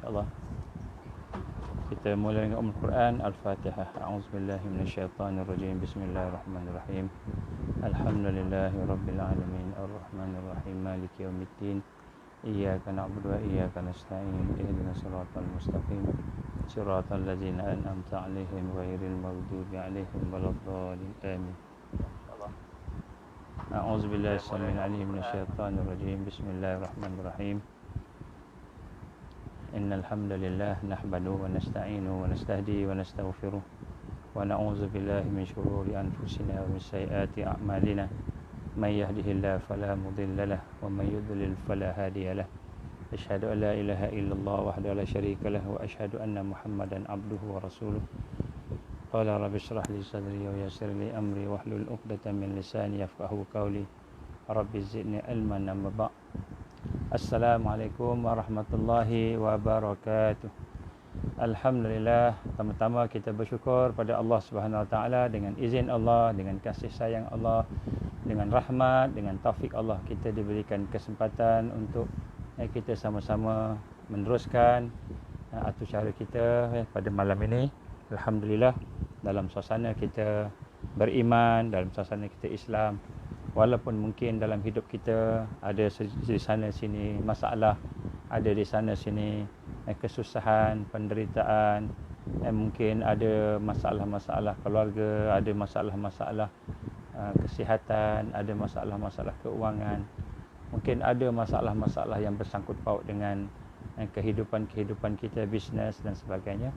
InsyaAllah kita mulai dengan Al-Quran Al-Fatihah. A'udzubillahi minasyaitanirrajim. Bismillahirrahmanirrahim. Alhamdulillahi rabbil alamin. Ar-Rahmanirrahim. Maliki yaumiddin. Iyyaka na'budu wa iyyaka nasta'in. Ihdinas siratal mustaqim. Siratal ladzina an'amta 'alaihim ghairil maghdubi 'alaihim waladdallin. Amin. A'udzubillahi as-sami'il 'alim minasyaitanir rajim. Bismillahirrahmanirrahim. Innal hamdalillah nahmaduhu wa nasta'inuhu wa nastahdihi wa nastaghfiruh wa na'udzu billahi min shururi anfusina wa min sayyiati a'malina may yahdihillahu fala mudilla lahu wa may yudlil fala hadiya lahu. Asyhadu an la ilaha illallah wahdahu la syarika lahu wa asyhadu anna Muhammadan abduhu wa rasuluh. Qala rabbi shrah li sadri wa yassir li amri wahlul 'uqdatam min lisani yafqahu qawli. Rabbi zidni ilman amma ba'd. Assalamualaikum warahmatullahi wabarakatuh. Alhamdulillah, pertama-tama kita bersyukur pada Allah Subhanahu Wa Taala dengan izin Allah, dengan kasih sayang Allah, dengan rahmat, dengan taufik Allah, kita diberikan kesempatan untuk kita sama-sama meneruskan atur cara kita pada malam ini. Alhamdulillah, dalam suasana kita beriman, dalam suasana kita Islam. Walaupun mungkin dalam hidup kita ada di sana sini masalah, ada di sana sini kesusahan, penderitaan, mungkin ada masalah-masalah keluarga, ada masalah-masalah kesihatan, ada masalah-masalah keuangan, mungkin ada masalah-masalah yang bersangkut paut dengan kehidupan kita, bisnes dan sebagainya.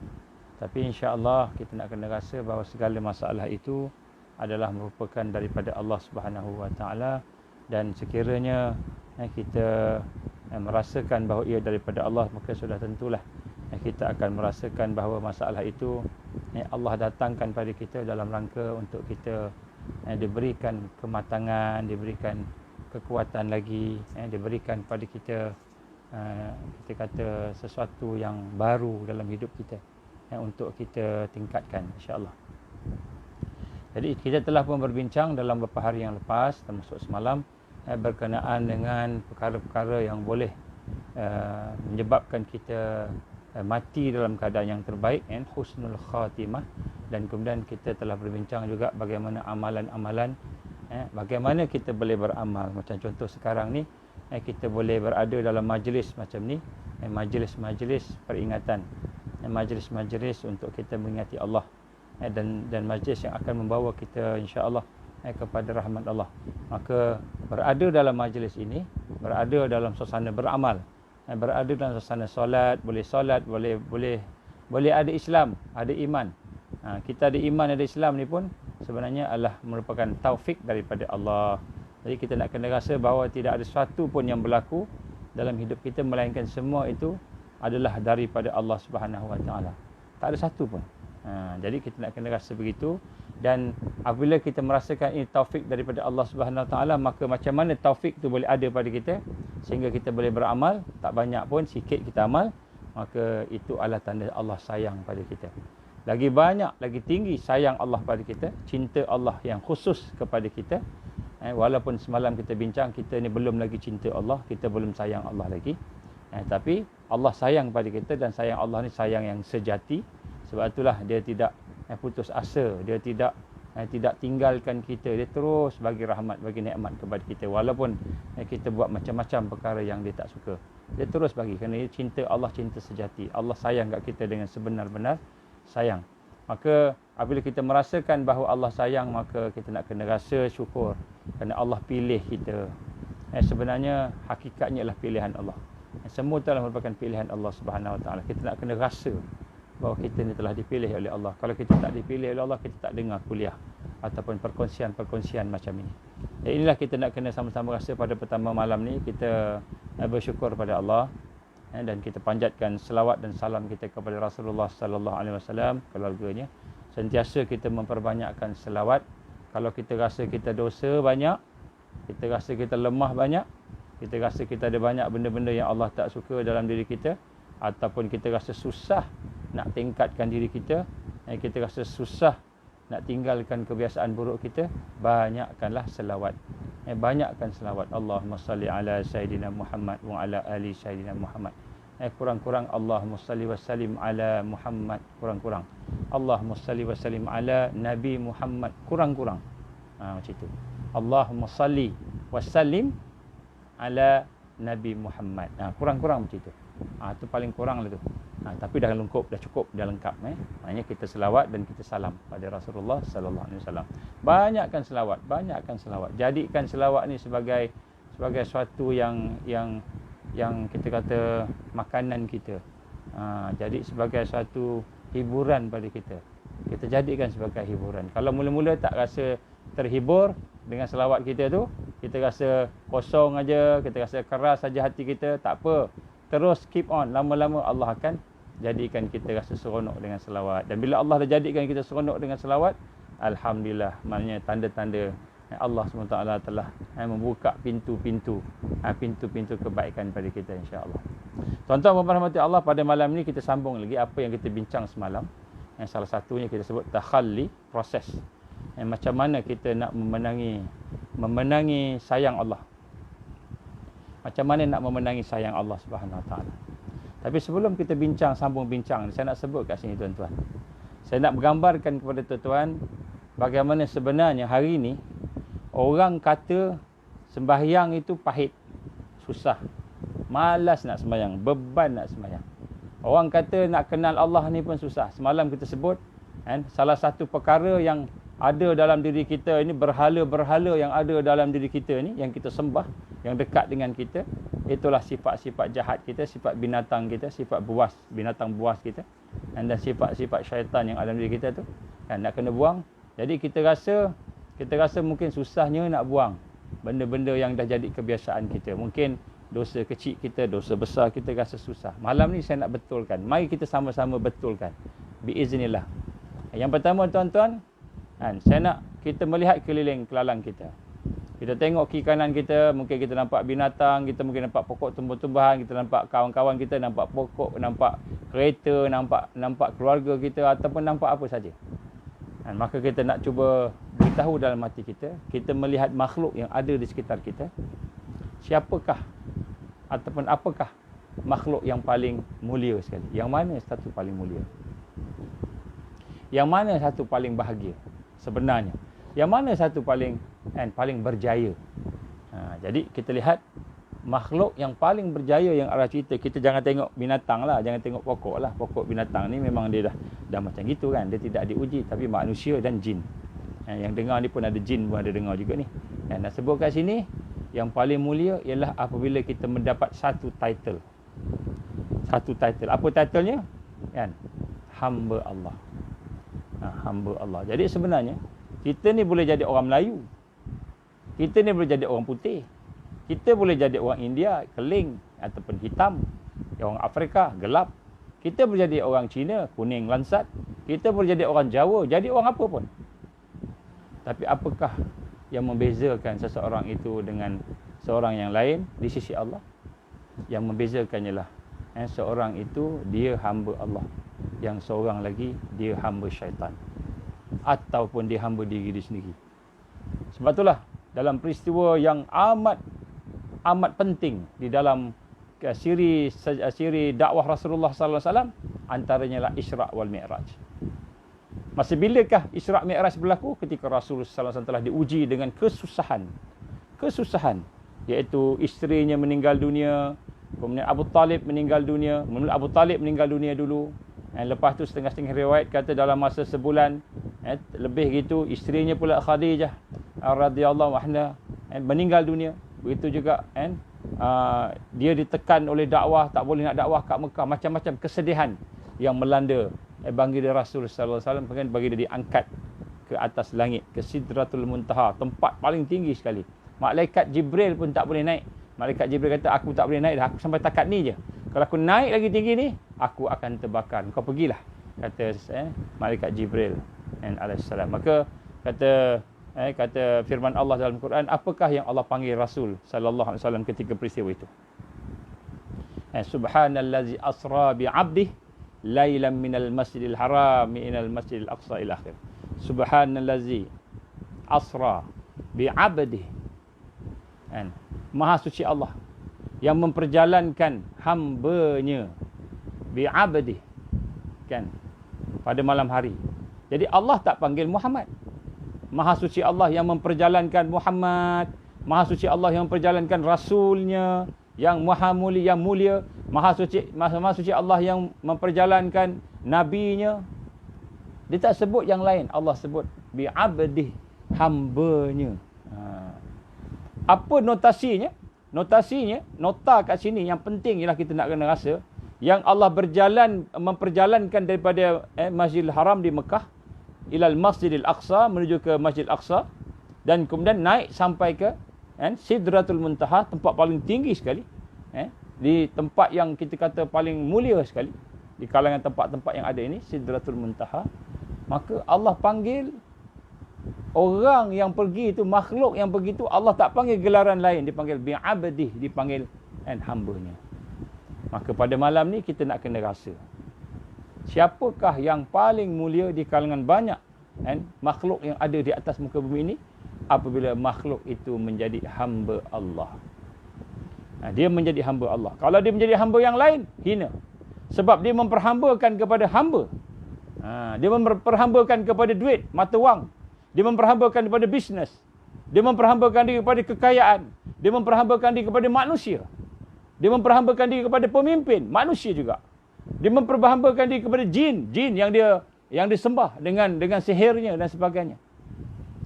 Tapi insya-Allah kita nak kena rasa bahawa segala masalah itu adalah merupakan daripada Allah Subhanahu Wa Taala, dan sekiranya kita merasakan bahawa ia daripada Allah, maka sudah tentulah kita akan merasakan bahawa masalah itu Allah datangkan pada kita dalam rangka untuk kita diberikan kematangan, diberikan kekuatan lagi, diberikan pada kita kita kata sesuatu yang baru dalam hidup kita untuk kita tingkatkan insya-Allah. Jadi kita telah pun berbincang dalam beberapa hari yang lepas, termasuk semalam, berkenaan dengan perkara-perkara yang boleh menyebabkan kita mati dalam keadaan yang terbaik, husnul khatimah. Dan kemudian kita telah berbincang juga bagaimana amalan-amalan, bagaimana kita boleh beramal. Macam contoh sekarang ni, kita boleh berada dalam majlis macam ni, majlis-majlis peringatan, majlis-majlis untuk kita mengingati Allah, dan majlis yang akan membawa kita insya-Allah kepada rahmat Allah. Maka berada dalam majlis ini, berada dalam suasana beramal, berada dalam suasana solat, boleh ada Islam, ada iman. Kita ada iman, ada Islam ni pun sebenarnya adalah merupakan taufik daripada Allah. Jadi kita nak kena rasa bahawa tidak ada sesuatu pun yang berlaku dalam hidup kita melainkan semua itu adalah daripada Allah Subhanahu Wa Taala. Tak ada satu pun. Jadi kita nak kena rasa begitu. Dan apabila kita merasakan ini taufik daripada Allah Subhanahu Wa Taala, maka macam mana taufik itu boleh ada pada kita sehingga kita boleh beramal, tak banyak pun, sikit kita amal, maka itu adalah tanda Allah sayang pada kita. Lagi banyak, lagi tinggi sayang Allah pada kita, cinta Allah yang khusus kepada kita. Walaupun semalam kita bincang, kita ni belum lagi cinta Allah, kita belum sayang Allah lagi. Tapi Allah sayang pada kita, dan sayang Allah ni sayang yang sejati. Sebab itulah dia tidak putus asa, dia tidak tinggalkan kita, dia terus bagi rahmat, bagi nikmat kepada kita. Walaupun kita buat macam-macam perkara yang dia tak suka, dia terus bagi, kerana dia cinta Allah, cinta sejati. Allah sayang kat kita dengan sebenar-benar sayang. Maka apabila kita merasakan bahawa Allah sayang, maka kita nak kena rasa syukur kerana Allah pilih kita. Sebenarnya hakikatnya adalah pilihan Allah. Semua itu adalah merupakan pilihan Allah Subhanahu Wa Taala. Kita nak kena rasa bahawa kita ni telah dipilih oleh Allah. Kalau kita tak dipilih oleh Allah, kita tak dengar kuliah ataupun perkongsian-perkongsian macam ini. Dan inilah kita nak kena sama-sama rasa pada pertama malam ni. Kita bersyukur pada Allah, dan kita panjatkan selawat dan salam kita kepada Rasulullah sallallahu alaihi wasallam, keluarganya. Sentiasa kita memperbanyakkan selawat. Kalau kita rasa kita dosa banyak, kita rasa kita lemah banyak, kita rasa kita ada banyak benda-benda yang Allah tak suka dalam diri kita, ataupun kita rasa susah nak tingkatkan diri kita, kita rasa susah nak tinggalkan kebiasaan buruk kita, banyakkanlah selawat. Banyakkan selawat. Allahumma salli ala Sayyidina Muhammad wa ala ali Sayyidina Muhammad. kurang-kurang Allahumma salli wa sallim ala Muhammad, kurang-kurang Allahumma salli wa sallim ala Nabi Muhammad, kurang-kurang. Macam itu. Allahumma salli wa sallim ala Nabi Muhammad. Kurang-kurang macam itu. Itu paling kurang lah tu. Tapi dah lengkap, dah cukup, dah lengkap. Maknanya kita selawat dan kita salam pada Rasulullah sallallahu alaihi wasallam. Banyakkan selawat, banyakkan selawat. Jadikan selawat ni sebagai suatu yang kita kata makanan kita. Jadi sebagai suatu hiburan pada kita. Kita jadikan sebagai hiburan. Kalau mula-mula tak rasa terhibur dengan selawat kita tu, kita rasa kosong aja, kita rasa keras saja hati kita, tak apa. Terus keep on. Lama-lama Allah akan jadikan kita rasa seronok dengan selawat. Dan bila Allah dah jadikan kita seronok dengan selawat, alhamdulillah, maknanya tanda-tanda Allah SWT telah membuka pintu-pintu kebaikan pada kita, insya-Allah. Tuan-tuan dan rahmati Allah, pada malam ni kita sambung lagi apa yang kita bincang semalam. Yang salah satunya kita sebut takhalli, proses. Macam mana kita nak memenangi sayang Allah. Macam mana nak memenangi sayang Allah Subhanahu Wa Taala. Tapi sebelum kita sambung bincang, saya nak sebut kat sini tuan-tuan. Saya nak menggambarkan kepada tuan-tuan bagaimana sebenarnya hari ini orang kata sembahyang itu pahit, susah, malas nak sembahyang, beban nak sembahyang. Orang kata nak kenal Allah ni pun susah. Semalam kita sebut salah satu perkara yang ada dalam diri kita ini, berhala-berhala yang ada dalam diri kita ni, yang kita sembah, yang dekat dengan kita, itulah sifat-sifat jahat kita, sifat binatang kita, sifat buas, binatang buas kita, dan sifat-sifat syaitan yang ada dalam diri kita tu, nak kena buang. Jadi kita rasa mungkin susahnya nak buang benda-benda yang dah jadi kebiasaan kita. Mungkin dosa kecil kita, dosa besar kita rasa susah. Malam ni saya nak betulkan. Mari kita sama-sama betulkan, biiznillah. Yang pertama tuan-tuan, saya nak kita melihat keliling kelalang kita. Kita tengok kiri kanan kita, mungkin kita nampak binatang, kita mungkin nampak pokok tumbuh-tumbuhan, kita nampak kawan-kawan kita, nampak pokok, nampak kereta, nampak keluarga kita, ataupun nampak apa saja. Maka kita nak cuba beritahu dalam hati kita, kita melihat makhluk yang ada di sekitar kita. Siapakah ataupun apakah makhluk yang paling mulia sekali? Yang mana satu paling mulia? Yang mana satu paling bahagia sebenarnya? Yang mana satu paling berjaya? Jadi kita lihat makhluk yang paling berjaya yang arah cerita. Kita jangan tengok binatang lah, jangan tengok pokok lah. Pokok binatang ni memang dia dah macam gitu kan. Dia tidak diuji. Tapi manusia dan jin. Yang dengar ni pun ada jin pun ada dengar juga ni. Nak sebut kat sini, yang paling mulia ialah apabila kita mendapat satu title. Satu title. Apa titlenya? Hamba Allah. Hamba Allah. Jadi sebenarnya kita ni boleh jadi orang Melayu, kita ni boleh jadi orang putih, kita boleh jadi orang India, keling ataupun hitam, orang Afrika, gelap, kita boleh jadi orang Cina, kuning, lansat, kita boleh jadi orang Jawa, jadi orang apa pun. Tapi apakah yang membezakan seseorang itu dengan seorang yang lain di sisi Allah? Yang membezakannya lah, seorang itu dia hamba Allah, yang seorang lagi dia hamba syaitan, ataupun dia hamba diri dia sendiri. Sebab itulah dalam peristiwa yang amat penting di dalam siri dakwah Rasulullah sallallahu alaihi wasallam, antaranya lah Isra' wal Mi'raj. Masa bilakah Isra' Mi'raj berlaku? Ketika Rasulullah sallallahu alaihi wasallam telah diuji dengan kesusahan, iaitu isterinya meninggal dunia, kemudian Abu Talib meninggal dunia. Kemudian Abu Talib meninggal dunia dulu. Lepas tu setengah-setengah riwayat kata dalam masa sebulan lebih gitu, isterinya pula Khadijah radhiyallahu anha meninggal dunia. Begitu juga dia ditekan oleh dakwah, tak boleh nak dakwah kat Mekah, macam-macam kesedihan yang melanda baginda Rasul sallallahu alaihi wasallam. Baginda diangkat ke atas langit, ke Sidratul Muntaha, tempat paling tinggi sekali. Malaikat Jibril pun tak boleh naik. Malaikat Jibril kata, aku tak boleh naik dah, aku sampai takat ni je. Kalau aku naik lagi tinggi ni, aku akan terbakar. Kau pergilah, kata Malaikat Jibril alaihissalam. Maka kata firman Allah dalam Quran, apakah yang Allah panggil Rasul sallallahu alaihi wasallam ketika peristiwa itu? Subhanallazi asra bi 'abdihi lailan minal masjidil haram ilal masjidil aqsa ila akhir. Subhanallazi asra bi 'abdihi. Maha suci Allah yang memperjalankan hamba-Nya bi'abdih, kan, pada malam hari. Jadi Allah tak panggil Muhammad. Maha suci Allah yang memperjalankan Muhammad, maha suci Allah yang memperjalankan Rasul-Nya yang maha mulia, yang mulia, maha suci Allah yang memperjalankan Nabi-Nya. Dia tak sebut yang lain, Allah sebut bi'abdih, hamba-Nya. Apa notasinya? Notasinya, nota kat sini yang penting ialah kita nak kena rasa yang Allah memperjalankan daripada Masjidil Haram di Mekah ilal Masjidil Aqsa, menuju ke Masjidil Aqsa, dan kemudian naik sampai ke Sidratul Muntaha, tempat paling tinggi sekali, di tempat yang kita kata paling mulia sekali di kalangan tempat-tempat yang ada ini, Sidratul Muntaha. Maka Allah panggil orang yang pergi itu, makhluk yang pergi itu, Allah tak panggil gelaran lain, dipanggil bi'abdih, dipanggil hamba-Nya. Maka pada malam ni kita nak kena rasa siapakah yang paling mulia di kalangan banyak makhluk yang ada di atas muka bumi ini, apabila makhluk itu menjadi hamba Allah. Dia menjadi hamba Allah. Kalau dia menjadi hamba yang lain, hina. Sebab dia memperhambakan kepada hamba. Dia memperhambakan kepada duit, mata wang. Dia memperhambakan kepada bisnes. Dia memperhambakan diri kepada kekayaan. Dia memperhambakan diri kepada manusia. Dia memperhambakan diri kepada pemimpin, manusia juga. Dia memperhambakan diri kepada jin yang disembah dengan sihirnya dan sebagainya.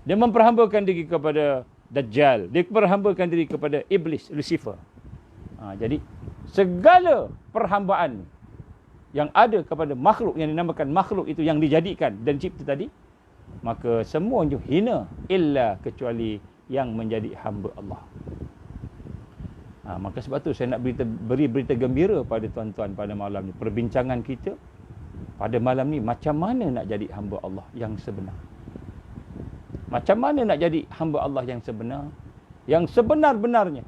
Dia memperhambakan diri kepada Dajjal. Dia memperhambakan diri kepada iblis, Lucifer. Jadi segala perhambaan yang ada kepada makhluk yang dinamakan makhluk itu, yang dijadikan dan cipta tadi, maka semuanya hina illa kecuali yang menjadi hamba Allah. Maka sebab tu saya nak beri berita gembira pada tuan-tuan pada malam ni. Perbincangan kita pada malam ni, macam mana nak jadi hamba Allah yang sebenar. Macam mana nak jadi hamba Allah yang sebenar, yang sebenar-benarnya.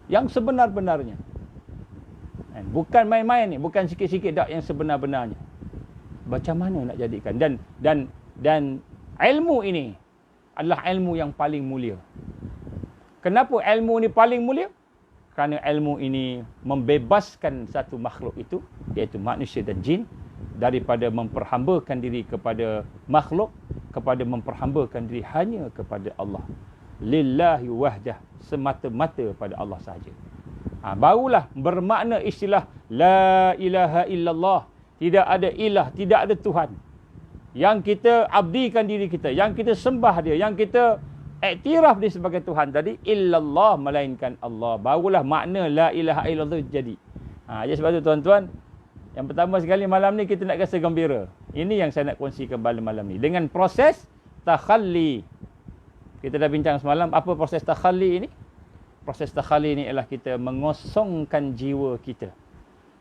Yang sebenar-benarnya. Bukan main-main ni, bukan sikit-sikit dak, yang sebenar-benarnya. Macam mana nak jadikan, dan ilmu ini adalah ilmu yang paling mulia. Kenapa ilmu ini paling mulia? Kerana ilmu ini membebaskan satu makhluk itu, iaitu manusia dan jin, daripada memperhambakan diri kepada makhluk, kepada memperhambakan diri hanya kepada Allah. Lillahi wahdah, semata-mata pada Allah sahaja. Barulah bermakna istilah la ilaha illallah. Tidak ada ilah, tidak ada Tuhan yang kita abdikan diri kita, yang kita sembah dia, yang kita iktiraf dia sebagai Tuhan tadi, illallah, melainkan Allah. Barulah makna la ilaha illallah jadi. Jadi sebab tu tuan-tuan, yang pertama sekali malam ni kita nak rasa gembira. Ini yang saya nak kongsikan pada malam ni. Dengan proses takhalli. Kita dah bincang semalam, apa proses takhalli ini? Proses takhalli ini ialah kita mengosongkan jiwa kita.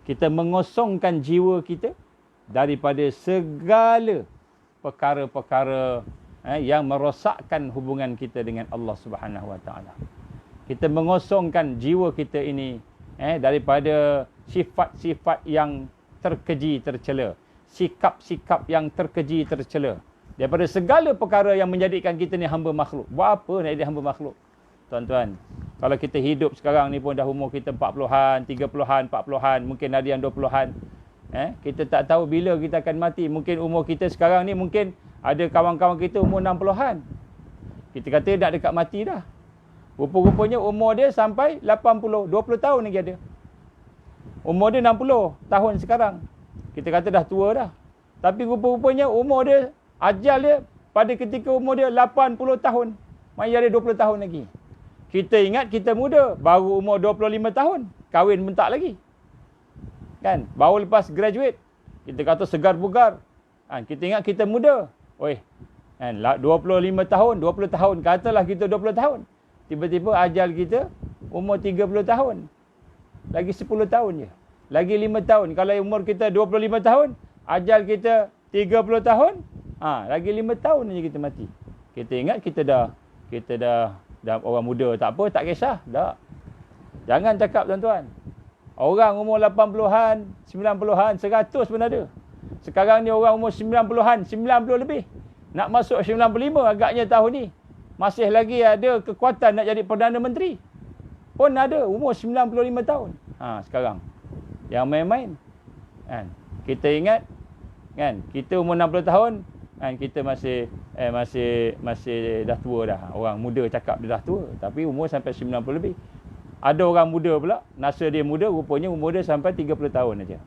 Kita mengosongkan jiwa kita daripada segala perkara-perkara yang merosakkan hubungan kita dengan Allah Subhanahu Wa Taala. Kita mengosongkan jiwa kita ini daripada sifat-sifat yang terkeji tercela, sikap-sikap yang terkeji tercela, daripada segala perkara yang menjadikan kita ni hamba makhluk. Buat apa nak jadi hamba makhluk? Tuan-tuan, kalau kita hidup sekarang ni pun dah umur kita 40-an, 30-an, 40-an, mungkin ada yang 20-an. Kita tak tahu bila kita akan mati. Mungkin umur kita sekarang ni, mungkin ada kawan-kawan kita umur 60-an. Kita kata dah dekat mati dah. Rupa-rupanya umur dia sampai 80, 20 tahun lagi ada. Umur dia 60 tahun sekarang. Kita kata dah tua dah. Tapi rupa-rupanya umur dia, ajal dia pada ketika umur dia 80 tahun. Masih ada 20 tahun lagi. Kita ingat kita muda, baru umur 25 tahun, kahwin bentak lagi. Kan? Baru lepas graduate, kita kata segar bugar. Kita ingat kita muda. Oi, kan? 25 tahun, 20 tahun, katalah kita 20 tahun. Tiba-tiba ajal kita umur 30 tahun. Lagi 10 tahun je. Lagi 5 tahun. Kalau umur kita 25 tahun, ajal kita 30 tahun, lagi 5 tahun je kita mati. Kita ingat kita dah orang muda, tak apa, tak kisah. Tak. Jangan cakap tuan-tuan. Orang umur 80-an, 90-an, 100 pun ada. Sekarang ni orang umur 90-an, 90 lebih. Nak masuk 95 agaknya tahun ni. masih lagi ada kekuatan nak jadi Perdana Menteri. Pun ada, umur 95 tahun. Sekarang. Yang main-main. Kan? Kita ingat, kan? Kita umur 60 tahun, kan? Kita masih dah tua dah. Orang muda cakap dia dah tua. Tapi umur sampai 90 lebih. Ada orang muda pula, nasa dia muda, rupanya umur dia sampai 30 tahun aja.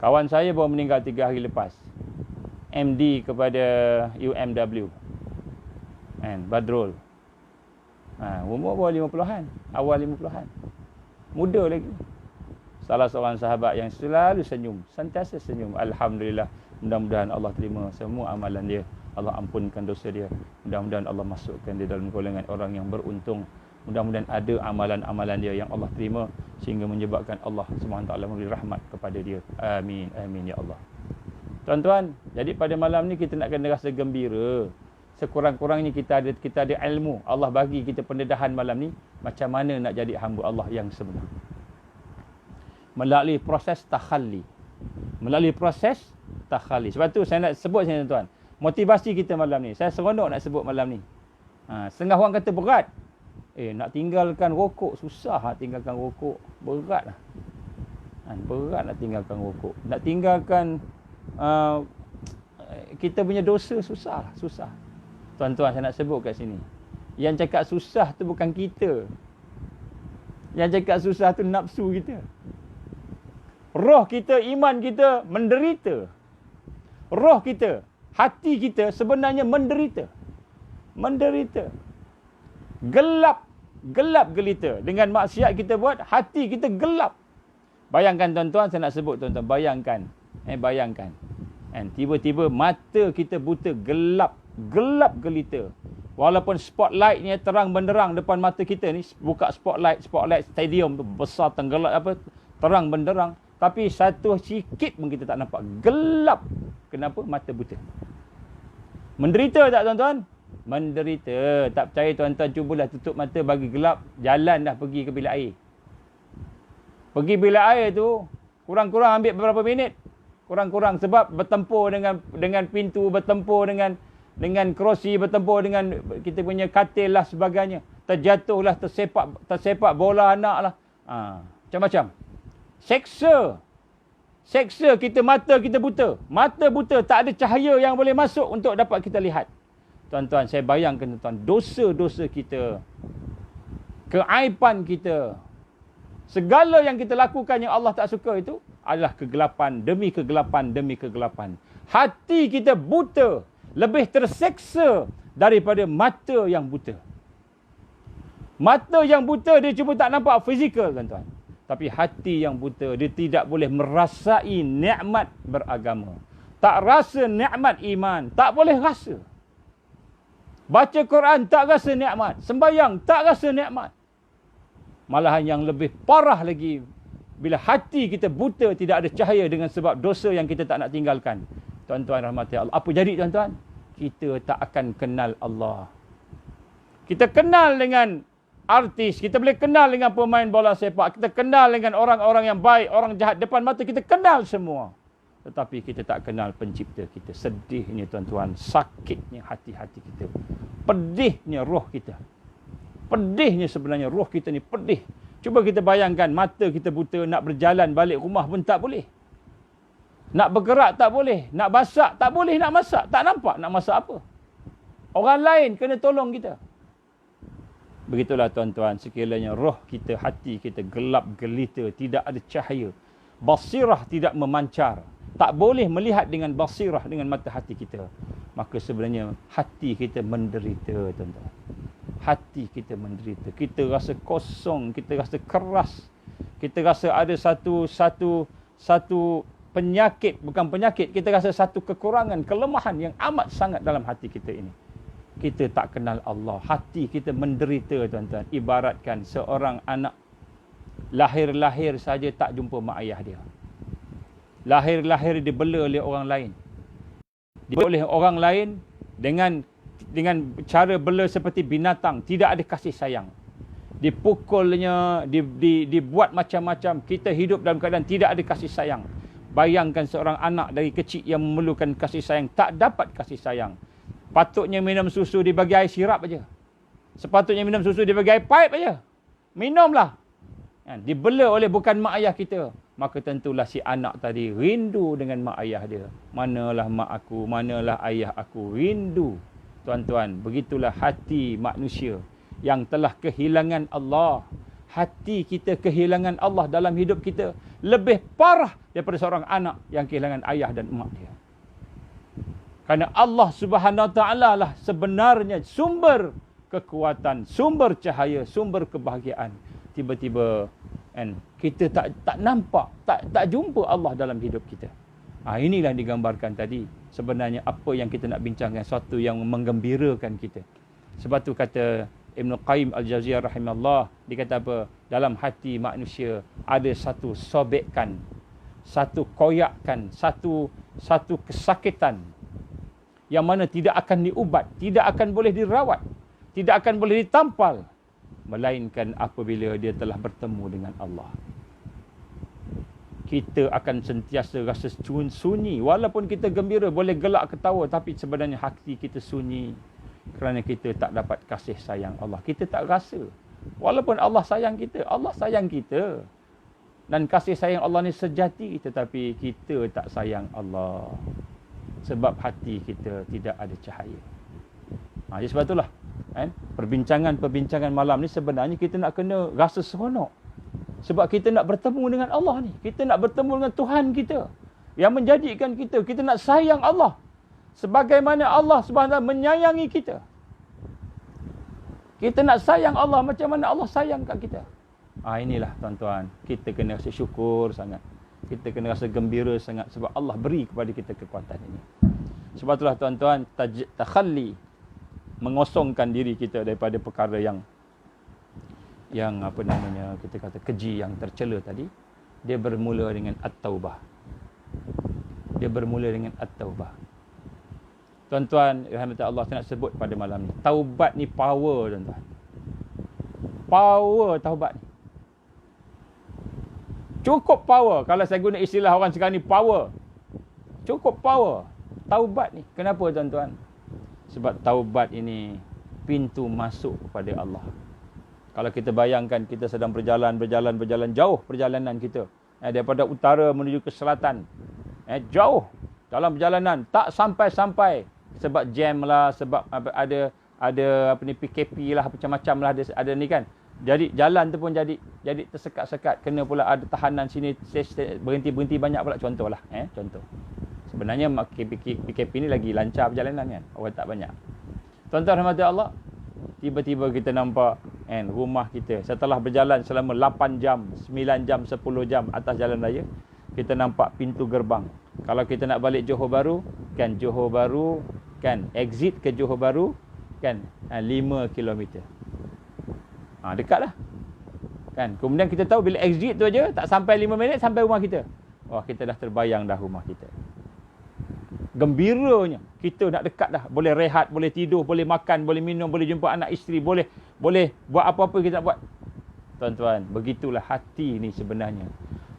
Kawan saya baru meninggal 3 hari lepas. MD kepada UMW. Kan? Badrul. Umur baru 50-an. Awal 50-an. Muda lagi. Salah seorang sahabat yang selalu senyum. Sentiasa senyum. Alhamdulillah. Mudah-mudahan Allah terima semua amalan dia. Allah ampunkan dosa dia. Mudah-mudahan Allah masukkan dia dalam golongan orang yang beruntung. Mudah-mudahan ada amalan-amalan dia yang Allah terima sehingga menyebabkan Allah SWT memberi rahmat kepada dia. Amin. Amin ya Allah. Tuan-tuan, jadi pada malam ni kita nak kena rasa gembira. Sekurang-kurangnya kita ada ilmu. Allah bagi kita pendedahan malam ni macam mana nak jadi hamba Allah yang sebenar. Melalui proses takhalli. Melalui proses takhalli. Sebab tu saya nak sebut sini tuan-tuan. Motivasi kita malam ni. Saya seronok nak sebut malam ni. Setengah orang kata berat. Nak tinggalkan rokok susah. Nak tinggalkan rokok berat lah. Berat nak tinggalkan rokok. Nak tinggalkan kita punya dosa susah. Tuan-tuan, saya nak sebut kat sini. Yang cakap susah tu bukan kita. Yang cakap susah tu nafsu kita. Roh kita, iman kita menderita. Roh kita, hati kita sebenarnya menderita. Menderita. Gelap gelita. Dengan maksiat kita buat, hati kita gelap. Bayangkan tuan-tuan, saya nak sebut tuan-tuan. Bayangkan. Bayangkan. Tiba-tiba mata kita buta, gelap gelita. Walaupun spotlight ni terang benderang depan mata kita ni, buka spotlight stadium tu besar tenggelam terang benderang, tapi satu sikit pun kita tak nampak. Gelap. Kenapa? Mata buta. Menderita tak tuan-tuan? Menderita. Tak percaya tuan-tuan, cubalah tutup mata bagi gelap, jalan dah pergi ke bilik air. Pergi bilik air tu kurang-kurang ambil beberapa minit. Kurang-kurang sebab bertempur dengan pintu, bertempur dengan kerusi, bertempur dengan kita punya katil lah sebagainya. Terjatuhlah, tersepak bola anak lah. Macam-macam. Seksa kita, mata kita buta. Mata buta, tak ada cahaya yang boleh masuk untuk dapat kita lihat. Tuan-tuan, saya bayangkan tuan-tuan, dosa-dosa kita, keaiban kita, segala yang kita lakukan yang Allah tak suka itu adalah kegelapan demi kegelapan demi kegelapan. Hati kita buta, lebih terseksa daripada mata yang buta. Mata yang buta dia cuma tak nampak fizikal tuan-tuan. Tapi hati yang buta dia tidak boleh merasai nikmat beragama. Tak rasa nikmat iman, tak boleh rasa. Baca Quran tak rasa nikmat, sembahyang tak rasa nikmat. Malahan yang lebih parah lagi, bila hati kita buta, tidak ada cahaya dengan sebab dosa yang kita tak nak tinggalkan. Tuan-tuan rahmati Allah. Apa jadi tuan-tuan? Kita tak akan kenal Allah. Kita kenal dengan artis, kita boleh kenal dengan pemain bola sepak, kita kenal dengan orang-orang yang baik, orang jahat depan mata kita kenal semua. Tetapi kita tak kenal pencipta kita. Sedihnya tuan-tuan, sakitnya hati-hati kita. Pedihnya roh kita. Pedihnya sebenarnya roh kita ni pedih. Cuba kita bayangkan, mata kita buta, nak berjalan balik rumah pun tak boleh. Nak bergerak tak boleh. Nak masak tak boleh, nak masak. Tak nampak nak masak apa. Orang lain kena tolong kita. Begitulah tuan-tuan, sekiranya roh kita, hati kita gelap gelita, tidak ada cahaya. Basirah tidak memancar. Tak boleh melihat dengan basirah, dengan mata hati kita. Maka sebenarnya hati kita menderita tuan-tuan. Hati kita menderita. Kita rasa kosong, kita rasa keras. Kita rasa ada satu penyakit, bukan penyakit, kita rasa satu kekurangan, kelemahan yang amat sangat dalam hati kita ini. Kita tak kenal Allah. Hati kita menderita tuan-tuan. Ibaratkan seorang anak lahir-lahir saja tak jumpa mak ayah dia. Lahir-lahir dibela oleh orang lain. Dibela oleh orang lain dengan cara bela seperti binatang, tidak ada kasih sayang. Dipukulnya, dibuat macam-macam. Kita hidup dalam keadaan tidak ada kasih sayang. Bayangkan seorang anak dari kecil yang memerlukan kasih sayang, tak dapat kasih sayang. Sepatutnya minum susu dibagi air sirap aja. Sepatutnya minum susu dibagi air paip aja. Minumlah. Kan? Dibela oleh bukan mak ayah kita. Maka tentulah si anak tadi rindu dengan mak ayah dia. Manalah mak aku, manalah ayah aku. Rindu. Tuan-tuan, begitulah hati manusia yang telah kehilangan Allah. Hati kita kehilangan Allah dalam hidup kita lebih parah daripada seorang anak yang kehilangan ayah dan mak dia. Kerana Allah Subhanahu Wa Taala lah sebenarnya sumber kekuatan, sumber cahaya, sumber kebahagiaan. Tiba-tiba kan, kita tak nampak, tak jumpa Allah dalam hidup kita. Inilah yang digambarkan tadi. Sebenarnya apa yang kita nak bincangkan, sesuatu yang menggembirakan kita. Sebab tu kata Ibn Qayyim Al-Jauziyah rahimahullah, dia kata apa? Dalam hati manusia ada satu sobekan, satu koyakan, satu kesakitan yang mana tidak akan diubat, tidak akan boleh dirawat, tidak akan boleh ditampal, melainkan apabila dia telah bertemu dengan Allah. Kita akan sentiasa rasa sunyi. Walaupun kita gembira, boleh gelak ketawa, tapi sebenarnya hati kita sunyi. Kerana kita tak dapat kasih sayang Allah. Kita tak rasa. Walaupun Allah sayang kita, Allah sayang kita. Dan kasih sayang Allah ni sejati, tetapi kita tak sayang Allah. Sebab hati kita tidak ada cahaya. Jadi sebab itulah kan, perbincangan malam ni sebenarnya kita nak kena rasa seronok. Sebab kita nak bertemu dengan Allah ni. Kita nak bertemu dengan Tuhan kita. Yang menjadikan kita nak sayang Allah. Sebagaimana Allah Subhanahu menyayangi kita. Kita nak sayang Allah macam mana Allah sayang kat kita. Inilah tuan-tuan. Kita kena rasa syukur sangat. Kita kena rasa gembira sangat. Sebab Allah beri kepada kita kekuatan ini. Sebab itulah tuan-tuan, takhalli, mengosongkan diri kita daripada perkara yang apa namanya, kita kata keji, yang tercela tadi. Dia bermula dengan at-taubah. Dia bermula dengan at-taubah. Tuan-tuan, rahmat Allah, saya nak sebut pada malam ni. Taubat ni power, tuan-tuan. Power taubat ni. Cukup power. Kalau saya guna istilah orang sekarang ni, power. Cukup power. Taubat ni. Kenapa, tuan-tuan? Sebab taubat ini pintu masuk kepada Allah. Kalau kita bayangkan kita sedang berjalan jauh perjalanan kita. Daripada utara menuju ke selatan. Jauh dalam perjalanan, tak sampai-sampai. Sebab jam lah, sebab ada apa ni, PKP lah, macam-macam lah ada ni kan. Jadi jalan tu pun jadi tersekat-sekat. Kena pula ada tahanan sini, berhenti banyak pula, contohlah. Contoh. Sebenarnya PKP ni lagi lancar perjalanan kan. Orang tak banyak. Tuan-tuan rahmat Allah, tiba-tiba kita nampak rumah kita setelah berjalan selama 8 jam, 9 jam, 10 jam atas jalan raya, kita nampak pintu gerbang. Kalau kita nak balik Johor Bahru, exit ke Johor Bahru kan 5 km. Dekat lah. Kan? Kemudian kita tahu bila exit tu aja tak sampai 5 minit sampai rumah kita. Kita dah terbayang dah rumah kita. Gembiranya kita nak dekat dah. Boleh rehat, boleh tidur, boleh makan, boleh minum, boleh jumpa anak isteri, boleh buat apa-apa kita nak buat. Tuan-tuan, begitulah hati ni sebenarnya.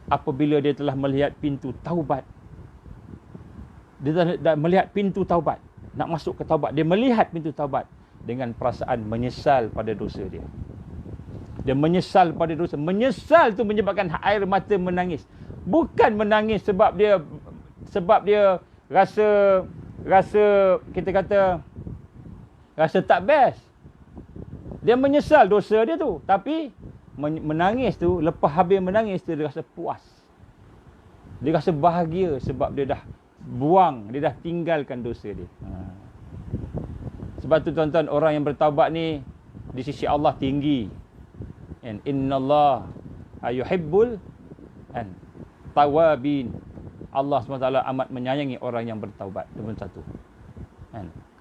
Apabila dia telah melihat pintu taubat. Dia dah melihat pintu taubat. Nak masuk ke taubat. Dia melihat pintu taubat dengan perasaan menyesal pada dosa dia. Dia menyesal pada dosa. Menyesal tu menyebabkan air mata menangis. Bukan menangis sebab dia rasa kita kata rasa tak best. Dia menyesal dosa dia tu. Tapi menangis tu, lepas habis menangis tu, dia rasa puas. Dia rasa bahagia sebab dia dah buang, dia dah tinggalkan dosa dia. Sebab tu tuan-tuan, orang yang bertaubat ni di sisi Allah tinggi. And innallah yuhibbul tawabin. Allah SWT amat menyayangi orang yang bertaubat. Itu pun satu.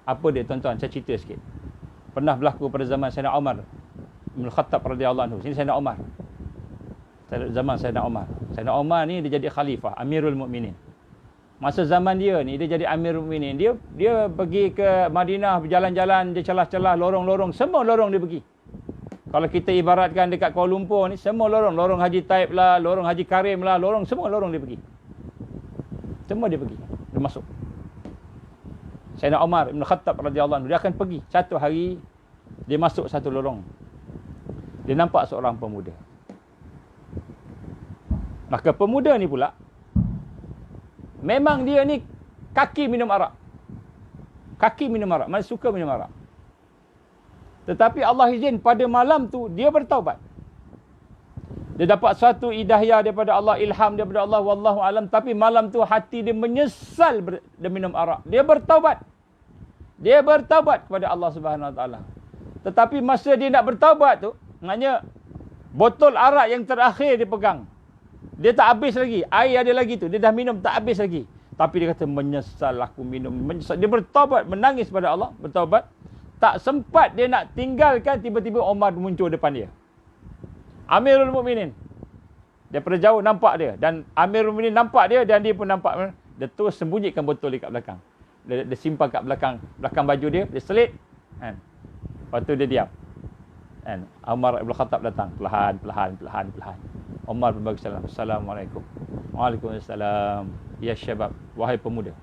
Apa dia, tuan-tuan? Saya cerita sikit. Pernah berlaku pada zaman Sayyidina Umar bin Khattab radhiyallahu anhu. Sini Sayyidina Umar. Zaman Sayyidina Umar. Sayyidina Umar ni dia jadi khalifah, Amirul Mukminin. Masa zaman dia ni, dia jadi Amirul Mukminin. Dia pergi ke Madinah, berjalan-jalan, dia celah-celah, lorong-lorong, semua lorong dia pergi. Kalau kita ibaratkan dekat Kuala Lumpur ni, semua lorong Haji Taib lah, lorong Haji Karim lah, semua lorong dia pergi. Semua dia pergi, dia masuk. Sayyidina Umar Ibn Khattab radhiyallahu anhu, dia akan pergi. Satu hari, dia masuk satu lorong. Dia nampak seorang pemuda. Maka pemuda ni pula, memang dia ni kaki minum arak. Kaki minum arak, masih suka minum arak. Tetapi Allah izin pada malam tu, dia bertaubat. Dia dapat satu hidayah daripada Allah, ilham daripada Allah, wallahu alam. Tapi malam tu hati dia menyesal dia minum arak. Dia bertaubat. Dia bertaubat kepada Allah Subhanahu Wa Taala. Tetapi masa dia nak bertaubat tu, maknanya botol arak yang terakhir dia pegang. Dia tak habis lagi. Air ada lagi tu. Dia dah minum tak habis lagi. Tapi dia kata, menyesal aku minum. Menyesal. Dia bertaubat, menangis pada Allah, bertaubat. Tak sempat dia nak tinggalkan, tiba-tiba Umar muncul depan dia. Amirul Mukminin. Daripada jauh nampak dia. Dan Amirul Mukminin nampak dia dan dia pun nampak. Dia terus sembunyikan botol dekat belakang. Dia simpan kat belakang baju dia. Dia selit. Kan? Lepas tu dia diam. Kan? Umar Ibn Khattab datang. Perlahan. Umar pun bagi salam. Assalamualaikum. Waalaikumsalam. Ya syabab. Wahai pemuda.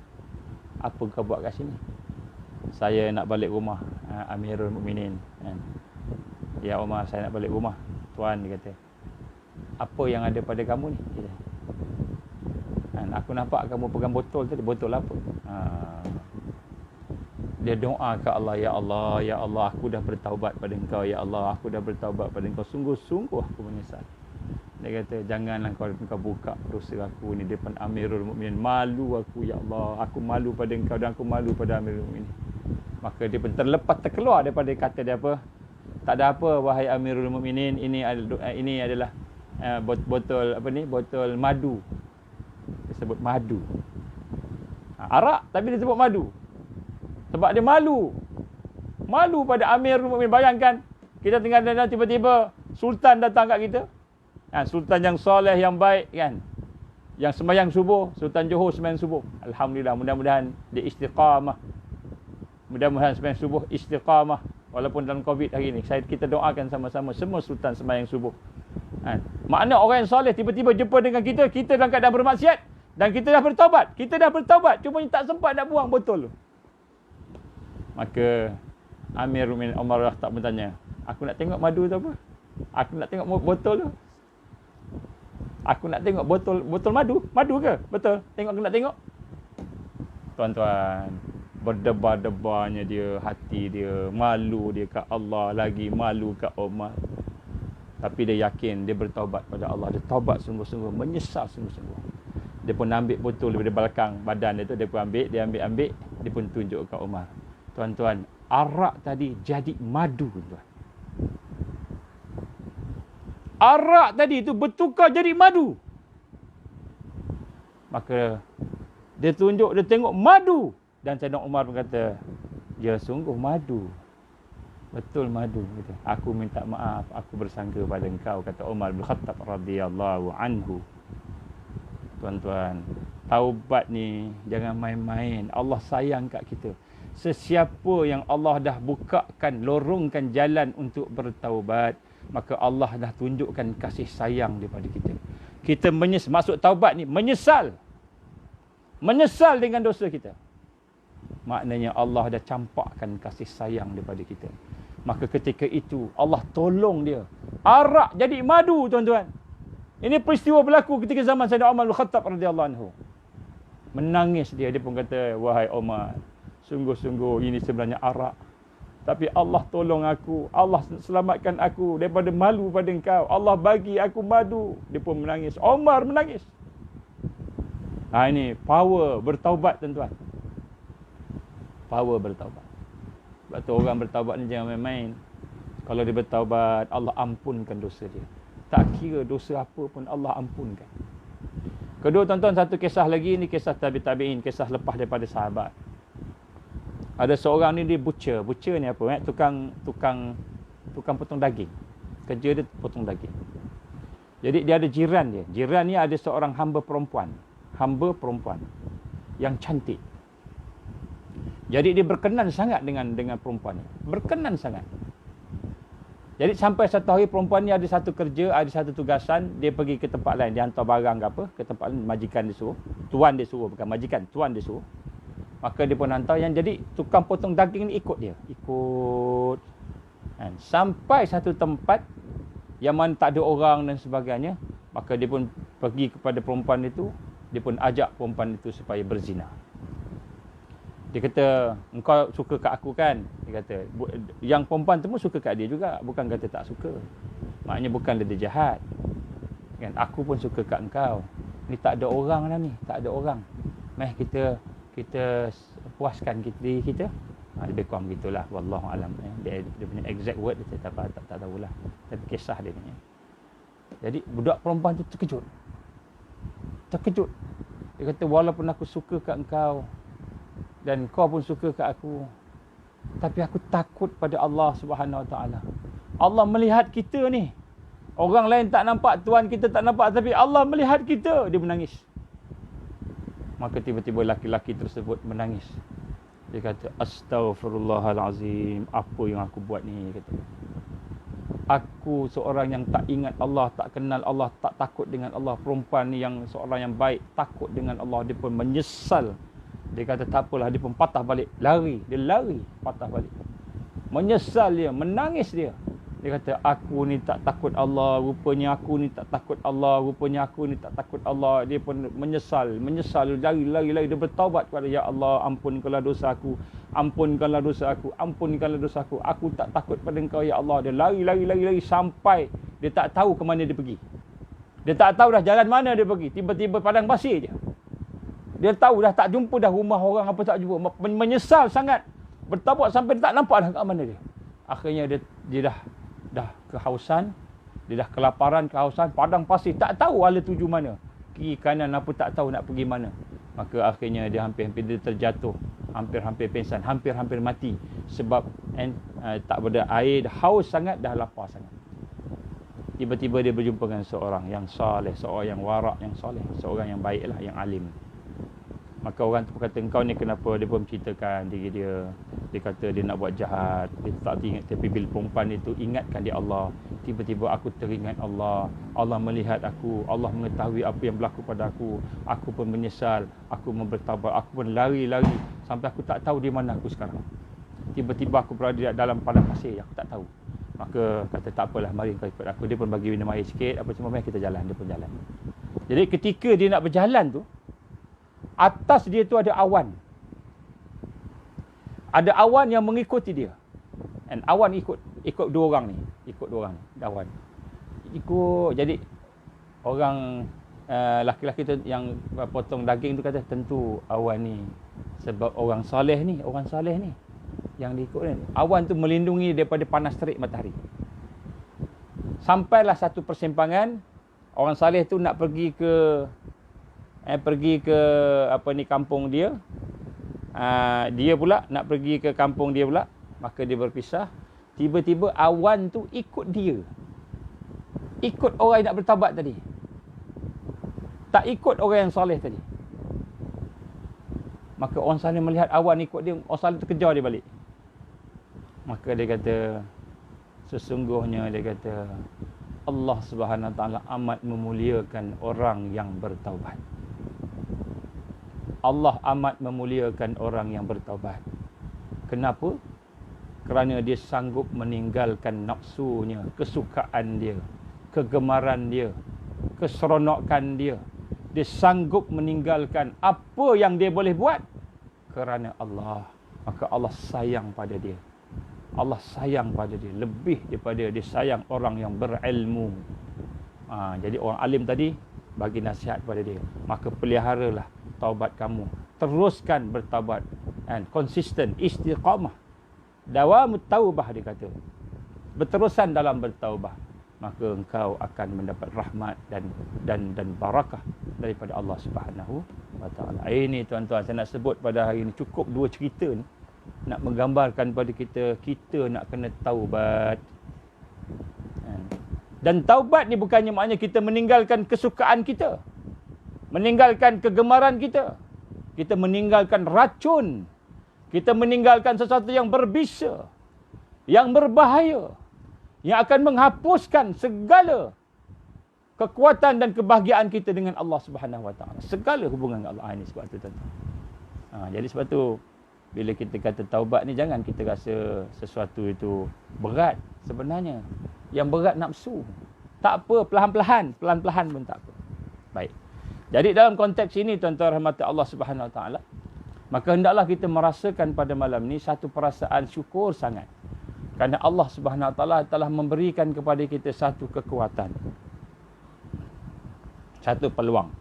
Apa kau buat kat sini? Saya nak balik rumah. Amirul Mukminin. Kan? Ya Umar, saya nak balik rumah. Tuan, dia kata, apa yang ada pada kamu ni? Kan, aku nampak kamu pegang botol tadi. Botol apa? Dia doa ke Allah, ya Allah, ya Allah, aku dah bertaubat pada engkau, ya Allah, aku dah bertaubat pada engkau, sungguh-sungguh aku menyesal. Dia kata, janganlah engkau buka dosa aku ni depan Amirul Mukminin. Malu aku, ya Allah, aku malu pada engkau dan aku malu pada Amirul Mukminin. Maka dia pun terkeluar daripada kata dia apa? Tak ada apa, wahai Amirul Mukminin, ini adalah botol apa ni? Botol madu. Dia sebut madu. Arak tapi dia sebut madu. Sebab dia malu. Malu pada Amirul Mukminin. Bayangkan, kita tengah dalam tiba-tiba sultan datang kat kita. Sultan yang soleh, yang baik kan. Yang sembahyang subuh, Sultan Johor sembahyang subuh. Alhamdulillah, mudah-mudahan dia istiqamah. Mudah-mudahan sembahyang subuh istiqamah. Walaupun dalam COVID hari ni, kita doakan sama-sama semua sultan sembahyang subuh. Makna orang yang soleh tiba-tiba jumpa dengan kita dalam keadaan bermaksiat dan kita dah bertaubat. Kita dah bertaubat, cuma tak sempat nak buang botol tu. Maka Amirul Mukminin Umar tak bertanya, aku nak tengok madu tu apa? Aku nak tengok botol tu. Aku nak tengok botol madu. Madu ke? Betul. Aku nak tengok. Tuan-tuan, berdebar-debarnya dia, hati dia, malu dia kat Allah, lagi malu kat Umar. Tapi dia yakin, dia bertaubat pada Allah. Dia taubat sungguh-sungguh, menyesal sungguh-sungguh. Dia pun ambil botol daripada belakang badan dia tu, dia pun ambil, dia pun tunjuk kat Umar. Tuan-tuan, arak tadi jadi madu, tuan. Arak tadi tu bertukar jadi madu. Maka dia tunjuk, dia tengok madu. Dan Sayyidina Umar berkata, ya sungguh madu. Betul madu. Kata, aku minta maaf, aku bersangka pada engkau, kata Umar bin Khattab radhiyallahu anhu. Tuan-tuan, taubat ni jangan main-main. Allah sayang kat kita. Sesiapa yang Allah dah bukakan, lorongkan jalan untuk bertaubat, maka Allah dah tunjukkan kasih sayang daripada kita. Kita masuk taubat ni, menyesal. Menyesal dengan dosa kita. Maknanya Allah dah campakkan kasih sayang daripada kita. Maka ketika itu Allah tolong dia. Arak jadi madu, tuan-tuan. Ini peristiwa berlaku ketika zaman Sayyidina Umar bin Khattab radhiyallahu anhu. Menangis dia pun kata, wahai Umar, sungguh-sungguh ini sebenarnya arak. Tapi Allah tolong aku. Allah selamatkan aku daripada malu pada engkau. Allah bagi aku madu. Dia pun menangis. Umar menangis. Ini power bertaubat, tuan-tuan. Power bertaubat. Sebab tu orang bertaubat ni jangan main-main. Kalau dia bertaubat, Allah ampunkan dosa dia. Tak kira dosa apa pun Allah ampunkan. Kedua, tuan-tuan, satu kisah lagi. Ini kisah tabi'in, kisah lepas daripada sahabat. Ada seorang ni dia butcher. Butcher ni apa? Tukang potong daging. Kerja dia potong daging. Jadi dia ada jiran dia. Jiran ni ada seorang hamba perempuan. Hamba perempuan yang cantik. Jadi dia berkenan sangat dengan perempuan ni. Berkenan sangat. Jadi sampai satu hari perempuan ni ada satu kerja, ada satu tugasan, dia pergi ke tempat lain, dia hantar barang ke apa, ke tempat lain, majikan dia suruh. Tuan dia suruh, bukan majikan, tuan dia suruh. Maka dia pun hantar yang jadi tukang potong daging ni ikut dia. Ikut. Kan? Sampai satu tempat yang mana tak ada orang dan sebagainya. Maka dia pun pergi kepada perempuan itu. Dia pun ajak perempuan itu supaya berzina. Dia kata, engkau suka kat aku kan? Dia kata, yang perempuan tu pun suka kat dia juga. Bukan kata tak suka. Maknanya bukan dia jahat. Kan? Aku pun suka kat engkau. Ni tak ada orang lah ni. Tak ada orang. Meh kita puaskan diri kita. Lebih kurang begitulah. Wallahualam. Dia punya exact word dia tak tahulah. Tapi kisah dia ni. Jadi budak perempuan tu terkejut. Dia kata, walaupun aku suka kat engkau dan kau pun suka kat aku, tapi aku takut pada Allah Subhanahu Wa Taala. Allah melihat kita ni. Orang lain tak nampak, Tuhan kita tak nampak, tapi Allah melihat kita. Dia menangis. Maka tiba-tiba laki-laki tersebut menangis. Dia kata, astaghfirullahalazim, apa yang aku buat ni? Dia kata, aku seorang yang tak ingat Allah, tak kenal Allah, tak takut dengan Allah. Perempuan ni yang seorang yang baik, takut dengan Allah. Dia pun menyesal. Dia kata tak apalah, dia pun patah balik. Dia lari, patah balik. Menyesal dia, menangis dia. Dia kata, aku ni tak takut Allah, rupanya aku ni tak takut Allah, rupanya aku ni tak takut Allah. Dia pun menyesal, lari. Dia bertaubat kepada, ya Allah, ampunkanlah dosa aku, ampunkanlah dosa aku, ampunkanlah dosa aku. Aku tak takut pada engkau, ya Allah. Dia lari sampai dia tak tahu ke mana dia pergi. Dia tak tahu dah jalan mana dia pergi. Tiba-tiba padang pasir je. Dia tahu dah tak jumpa dah rumah orang apa tak jumpa. Menyesal sangat. Bertaubat sampai tak nampak dah kat mana dia. Akhirnya dia dah kehausan, dia dah kelaparan, kehausan, padang pasir, tak tahu ala tuju mana. Kiri kanan apa tak tahu nak pergi mana. Maka akhirnya dia hampir-hampir dia terjatuh, hampir-hampir pingsan, hampir-hampir mati sebab tak ada air, haus sangat, dah lapar sangat. Tiba-tiba dia berjumpa dengan seorang yang soleh, seorang yang warak, yang soleh, seorang yang baiklah, yang alim. Maka orang tu kata, engkau ni kenapa? Dia pun menceritakan diri dia. Dia kata dia nak buat jahat. Dia tak ingat. Tapi bila perempuan itu ingatkan dia Allah. Tiba-tiba aku teringat Allah. Allah melihat aku. Allah mengetahui apa yang berlaku pada aku. Aku pun menyesal. Aku pun bertaubat. Aku pun lari. Sampai aku tak tahu di mana aku sekarang. Tiba-tiba aku berada dalam padang pasir. Aku tak tahu. Maka kata tak apalah, mari kau ikut aku. Dia pun bagi minum air sikit. Apa cuma mari kita jalan. Dia pun jalan. Jadi ketika dia nak berjalan tu, atas dia tu ada awan. Ada awan yang mengikuti dia. And awan ikut dua orang ni. Awan. Jadi orang laki-laki tu yang potong daging tu kata, tentu awan ni sebab orang soleh ni yang diikut ni. Awan tu melindungi daripada panas terik matahari. Sampailah satu persimpangan, orang soleh tu nak pergi ke kampung dia. Dia pula nak pergi ke kampung dia pula. Maka dia berpisah. Tiba-tiba awan tu ikut dia. Ikut orang yang nak bertaubat tadi. Tak ikut orang yang soleh tadi. Maka orang soleh melihat awan ikut dia, orang soleh terkejar dia balik. Maka dia kata, sesungguhnya dia kata, Allah Subhanahu Wa Taala amat memuliakan orang yang bertaubat. Allah amat memuliakan orang yang bertaubat. Kenapa? Kerana dia sanggup meninggalkan nafsunya, kesukaan dia, kegemaran dia, keseronokan dia. Dia sanggup meninggalkan apa yang dia boleh buat kerana Allah. Maka Allah sayang pada dia. Allah sayang pada dia lebih daripada dia sayang orang yang berilmu. Jadi orang alim tadi bagi nasihat pada dia. Maka peliharalah taubat kamu. Teruskan bertaubat. And konsisten, istiqamah. Dawamut taubah dia kata. Berterusan dalam bertaubah. Maka engkau akan mendapat rahmat dan barakah daripada Allah Subhanahu Wa Taala. Ini tuan-tuan saya nak sebut pada hari ini, cukup dua cerita ni nak menggambarkan pada kita nak kena taubat. Dan taubat ni bukannya maknanya kita meninggalkan kesukaan kita, meninggalkan kegemaran kita, kita meninggalkan racun, kita meninggalkan sesuatu yang berbisa, yang berbahaya, yang akan menghapuskan segala kekuatan dan kebahagiaan kita dengan Allah Subhanahu Wa Taala, segala hubungan dengan Allah. Ini sebab itu tuan-tuan. Jadi sebab tu bila kita kata taubat ni, jangan kita rasa sesuatu itu berat. Sebenarnya yang berat nafsu. Tak apa, perlahan-lahan pun tak apa. Baik. Jadi dalam konteks ini tuan-tuan rahmati Allah Subhanahu Wa Taala, maka hendaklah kita merasakan pada malam ni satu perasaan syukur sangat. Kerana Allah Subhanahu Wa Taala telah memberikan kepada kita satu kekuatan, satu peluang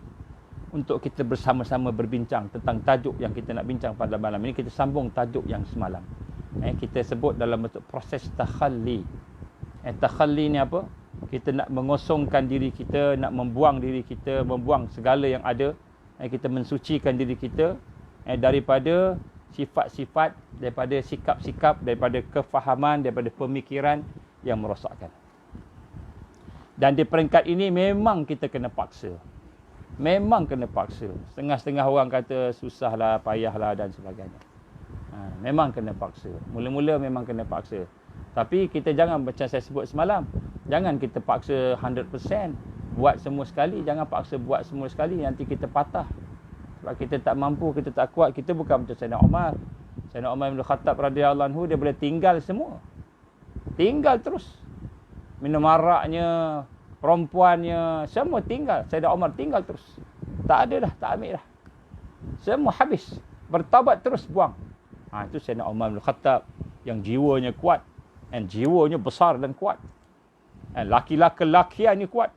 untuk kita bersama-sama berbincang tentang tajuk yang kita nak bincang pada malam ini. Kita sambung tajuk yang semalam. Kita sebut dalam bentuk proses takhalli. Takhalli ni apa? Kita nak mengosongkan diri kita, nak membuang diri kita, membuang segala yang ada. Kita mensucikan diri kita daripada sifat-sifat, daripada sikap-sikap, daripada kefahaman, daripada pemikiran yang merosakkan. Dan di peringkat ini memang kita kena paksa. Memang kena paksa. Setengah-setengah orang kata susahlah, payahlah dan sebagainya. Memang kena paksa. Mula-mula memang kena paksa. Tapi kita jangan macam saya sebut semalam. Jangan kita paksa 100%. Buat semua sekali. Jangan paksa buat semua sekali. Nanti kita patah. Sebab kita tak mampu, kita tak kuat. Kita bukan macam Sayyidina Umar. Sayyidina Umar bin Khattab radhiyallahu anhu, dia boleh tinggal semua. Tinggal terus. Minum araknya, perempuannya, semua tinggal. Sayyidina Umar tinggal terus. Tak ada dah, tak ambil dah. Semua habis. Bertaubat terus, buang. Itu Sayyidina Umar bin Khattab yang jiwanya kuat. Dan jiwanya besar dan kuat. Laki-lakian ni kuat.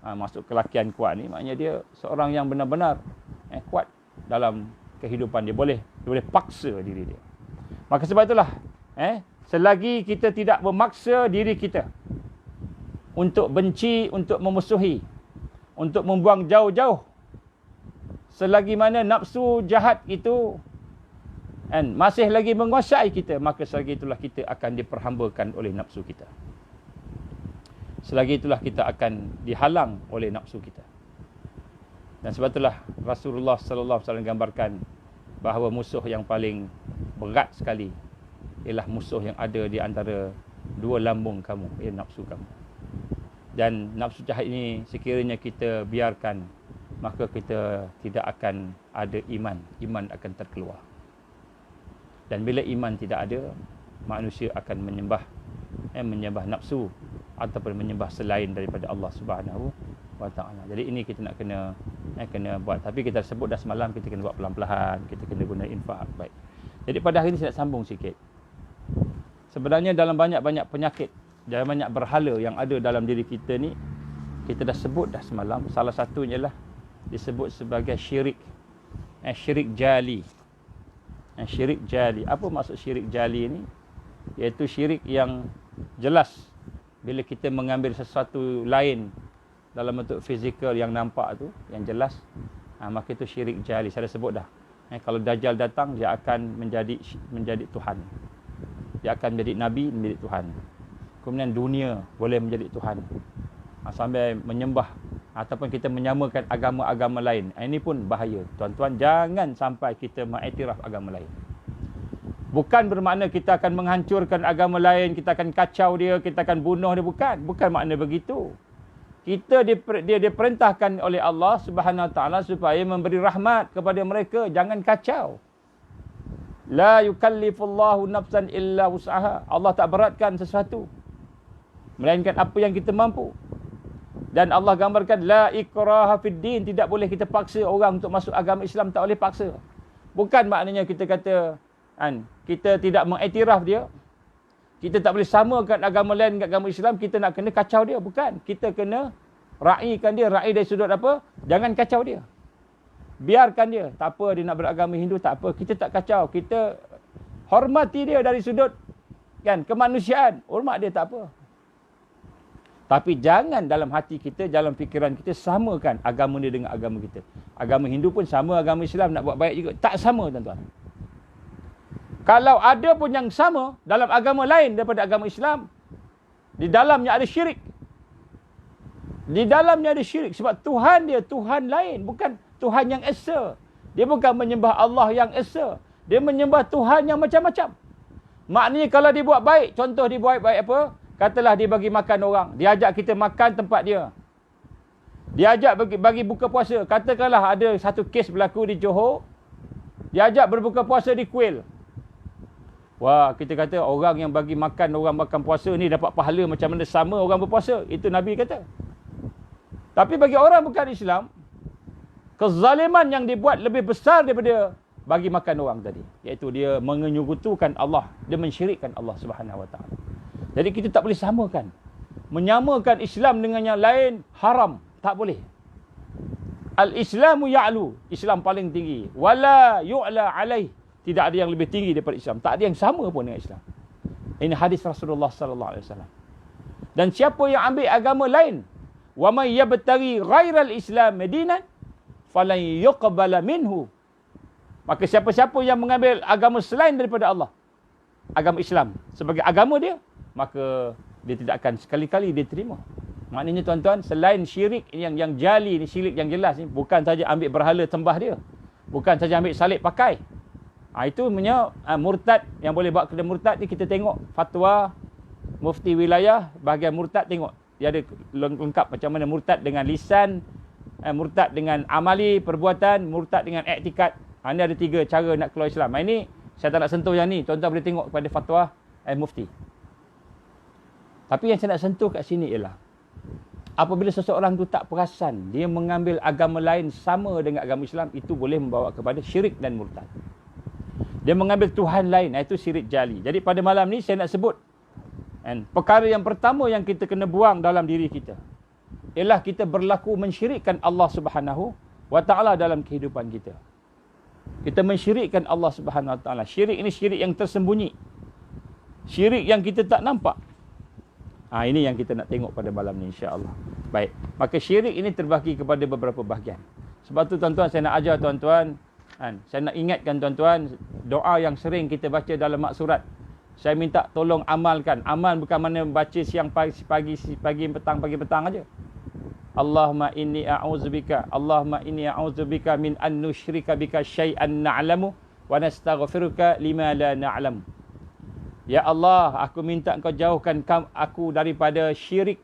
Masuk kelakian kuat ni, maknanya dia seorang yang benar-benar kuat dalam kehidupan dia. Boleh paksa diri dia. Maka sebab itulah, selagi kita tidak memaksa diri kita untuk benci, untuk memusuhi, untuk membuang jauh-jauh, selagi mana nafsu jahat itu masih lagi menguasai kita, maka selagi itulah kita akan diperhambakan oleh nafsu kita. Selagi itulah kita akan dihalang oleh nafsu kita. Dan sebab itulah Rasulullah sallallahu alaihi wasallam gambarkan bahawa musuh yang paling berat sekali ialah musuh yang ada di antara dua lambung kamu, iaitu nafsu kamu. Dan nafsu jahat ini sekiranya kita biarkan, maka kita tidak akan ada iman. Iman akan terkeluar. Dan bila iman tidak ada, manusia akan menyembah nafsu ataupun menyembah selain daripada Allah Subhanahu Wa Taala. Jadi ini kita nak kena buat. Tapi kita sebut dah semalam, kita kena buat pelan-pelan, kita kena guna infak. Baik. Jadi pada hari ini saya nak sambung sikit. Sebenarnya dalam banyak-banyak penyakit, dalam banyak berhala yang ada dalam diri kita ni, kita dah sebut dah semalam. Salah satunya ialah disebut sebagai syirik. Syirik jali. Syirik jali. Apa maksud syirik jali ni? Iaitu syirik yang jelas. Bila kita mengambil sesuatu lain dalam bentuk fizikal yang nampak tu, yang jelas, maka itu syirik jali. Saya dah sebut dah. Kalau Dajjal datang, dia akan menjadi Tuhan. Dia akan menjadi Nabi, menjadi Tuhan. Kemudian dunia boleh menjadi Tuhan. Sampai menyembah ataupun kita menyamakan agama-agama lain. Ini pun bahaya. Tuan-tuan, jangan sampai kita mengiktiraf agama lain. Bukan bermakna kita akan menghancurkan agama lain, kita akan kacau dia, kita akan bunuh dia. Bukan makna begitu. Dia diperintahkan oleh Allah Subhanahu Wa Taala supaya memberi rahmat kepada mereka. Jangan kacau. La yukallifullahu nafsan illa wus'aha. Allah tak beratkan sesuatu, melainkan apa yang kita mampu. Dan Allah gambarkan la ikraha fid din, tidak boleh kita paksa orang untuk masuk agama Islam, tak boleh paksa. Bukan maknanya kita kata kita tidak mengiktiraf dia, kita tak boleh samakan agama lain dengan agama Islam, kita nak kena kacau dia. Bukan. Kita kena raikan dia. Rai dari sudut apa? Jangan kacau dia. Biarkan dia. Tak apa dia nak beragama Hindu, tak apa. Kita tak kacau. Kita hormati dia dari sudut kemanusiaan. Hormat dia, tak apa. Tapi jangan dalam hati kita, dalam fikiran kita samakan agama dia dengan agama kita. Agama Hindu pun sama, agama Islam nak buat baik juga. Tak sama, tuan-tuan. Kalau ada pun yang sama dalam agama lain daripada agama Islam, di dalamnya ada syirik. Di dalamnya ada syirik. Sebab Tuhan dia Tuhan lain, bukan Tuhan yang esa. Dia bukan menyembah Allah yang esa. Dia menyembah Tuhan yang macam-macam. Maknanya kalau dia buat baik, contoh dia buat baik apa? Katalah dia bagi makan orang. Dia ajak kita makan tempat dia. Dia ajak bagi buka puasa. Katakanlah ada satu kes berlaku di Johor. Dia ajak berbuka puasa di kuil. Wah, kita kata orang yang bagi makan orang makan puasa ni dapat pahala macam mana sama orang berpuasa. Itu Nabi kata. Tapi bagi orang bukan Islam, kezaliman yang dibuat lebih besar daripada bagi makan orang tadi. Iaitu dia menyekutukan Allah. Dia mensyirikkan Allah Subhanahu Wa Taala. Jadi kita tak boleh samakan. Menyamakan Islam dengan yang lain haram. Tak boleh. Al-Islamu ya'lu. Islam paling tinggi. Wala yu'la alaih. Tidak ada yang lebih tinggi daripada Islam. Tak ada yang sama pun dengan Islam. Ini hadis Rasulullah sallallahu alaihi wasallam. Dan siapa yang ambil agama lain, wa may yabtaghi ghairal Islam dinan falan yuqbala minhu. Maka siapa-siapa yang mengambil agama selain daripada Allah, agama Islam sebagai agama dia, maka dia tidak akan sekali-kali diterima. Maknanya tuan-tuan, selain syirik yang jali ni, syirik yang jelas ni, bukan saja ambil berhala sembah dia, bukan saja ambil salib pakai. Itu punya murtad, yang boleh bawa kepada murtad ni kita tengok fatwa mufti wilayah bahagian murtad, tengok dia ada lengkap macam mana murtad dengan lisan, murtad dengan amali perbuatan, murtad dengan iktikad. Ini ada 3 cara nak keluar Islam. Ini saya tak nak sentuh yang ni, tuan-tuan boleh tengok pada fatwa mufti. Tapi yang saya nak sentuh kat sini ialah apabila seseorang tu tak perasan dia mengambil agama lain sama dengan agama Islam, itu boleh membawa kepada syirik dan murtad. Dia mengambil Tuhan lain, itu syirik jali. Jadi pada malam ni saya nak sebut perkara yang pertama yang kita kena buang dalam diri kita ialah kita berlaku mensyirikkan Allah Subhanahu Wa Taala dalam kehidupan kita. Kita mensyirikkan Allah Subhanahu Wa Taala. Syirik ini syirik yang tersembunyi. Syirik yang kita tak nampak. Ini yang kita nak tengok pada malam ni, insya-Allah. Baik. Maka syirik ini terbahagi kepada beberapa bahagian. Sebab tu tuan-tuan, saya nak ajar tuan-tuan, saya nak ingatkan tuan-tuan, doa yang sering kita baca dalam maksurat. Saya minta tolong amalkan. Amal bukan mana baca siang pagi petang aja. Allahumma inni a'udzubika, Allahumma inni a'udzubika min an nusyrika bika syai'an na'lamu wa nastaghfiruka lima la na'lam. Ya Allah, aku minta Engkau jauhkan aku daripada syirik,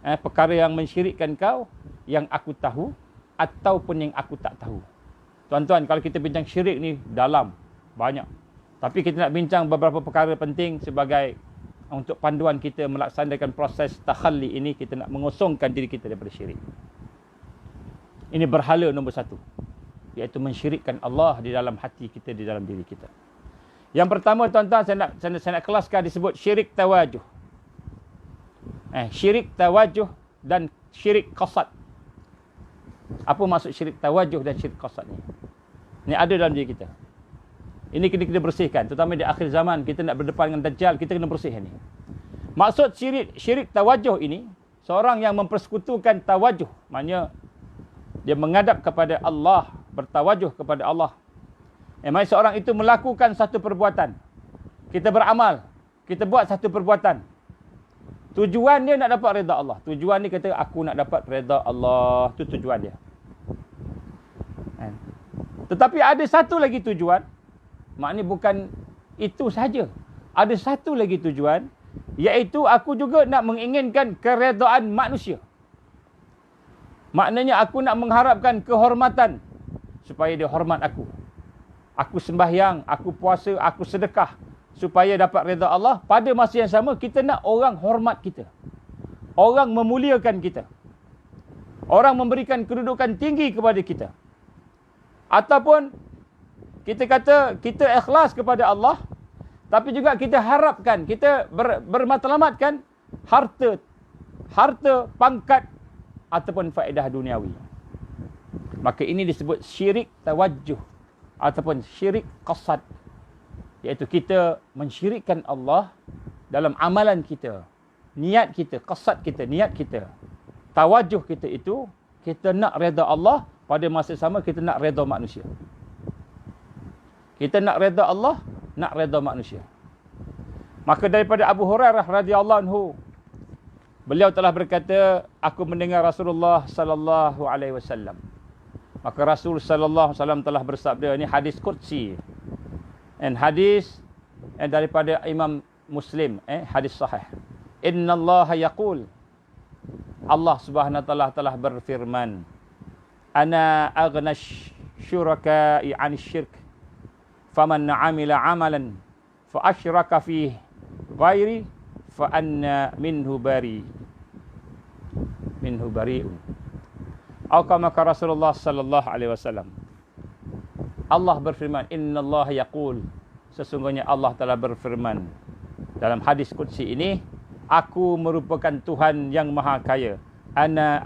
perkara yang mensyirikkan Kau, yang aku tahu ataupun yang aku tak tahu. Tuan-tuan, kalau kita bincang syirik ni dalam, banyak. Tapi kita nak bincang beberapa perkara penting sebagai untuk panduan kita melaksanakan proses takhalli ini. Kita nak mengosongkan diri kita daripada syirik. Ini berhala nombor 1, iaitu mensyirikkan Allah di dalam hati kita, di dalam diri kita. Yang pertama tuan-tuan, saya nak kelaskan disebut syirik tawajuh. Syirik tawajuh dan syirik qasad. Apa maksud syirik tawajuh dan syirik qasad ni? Ini ada dalam diri kita. Ini kena kita bersihkan. Terutama di akhir zaman, kita nak berdepan dengan Dajjal, kita kena bersihkan ini. Maksud syirik tawajuh ini, seorang yang mempersekutukan tawajuh, maknanya dia menghadap kepada Allah, bertawajuh kepada Allah. Maksudnya seorang itu melakukan satu perbuatan. Kita beramal, kita buat satu perbuatan. Tujuan dia nak dapat redha Allah. Tujuan dia kata, aku nak dapat redha Allah. Itu tujuan dia. Tetapi ada satu lagi tujuan. Maknanya bukan itu saja. Ada satu lagi tujuan, iaitu aku juga nak menginginkan keredaan manusia. Maknanya aku nak mengharapkan kehormatan supaya dia hormat aku. Aku sembahyang, aku puasa, aku sedekah supaya dapat redha Allah. Pada masa yang sama, kita nak orang hormat kita. Orang memuliakan kita. Orang memberikan kedudukan tinggi kepada kita. Ataupun kita kata kita ikhlas kepada Allah, tapi juga kita harapkan, kita bermatlamatkan harta, pangkat ataupun faedah duniawi. Maka ini disebut syirik tawajjuh ataupun syirik qasad, iaitu kita mensyirikkan Allah dalam amalan kita, niat kita, qasad kita, niat kita, tawajjuh kita itu kita nak redha Allah, pada masa sama kita nak redha manusia. Kita nak redha Allah, nak redha manusia. Maka daripada Abu Hurairah radhiyallahu anhu, beliau telah berkata, aku mendengar Rasulullah sallallahu alaihi wasallam. Maka Rasul sallallahu alaihi wasallam telah bersabda, ini hadis qudsi. Dan hadis daripada Imam Muslim, hadis sahih. Innallaha yaqul, Allah Subhanahu wa taala telah berfirman, ana aghna syuraka'i 'anil syirk faman 'amila 'amalan fa asyraka fihi ghairi fa anna minhu bari'un. Atau kama Rasulullah sallallahu alaihi wasallam. Allah berfirman, innallaha yaqul, sesungguhnya Allah telah berfirman dalam hadis qudsi ini, aku merupakan Tuhan yang maha kaya. Ana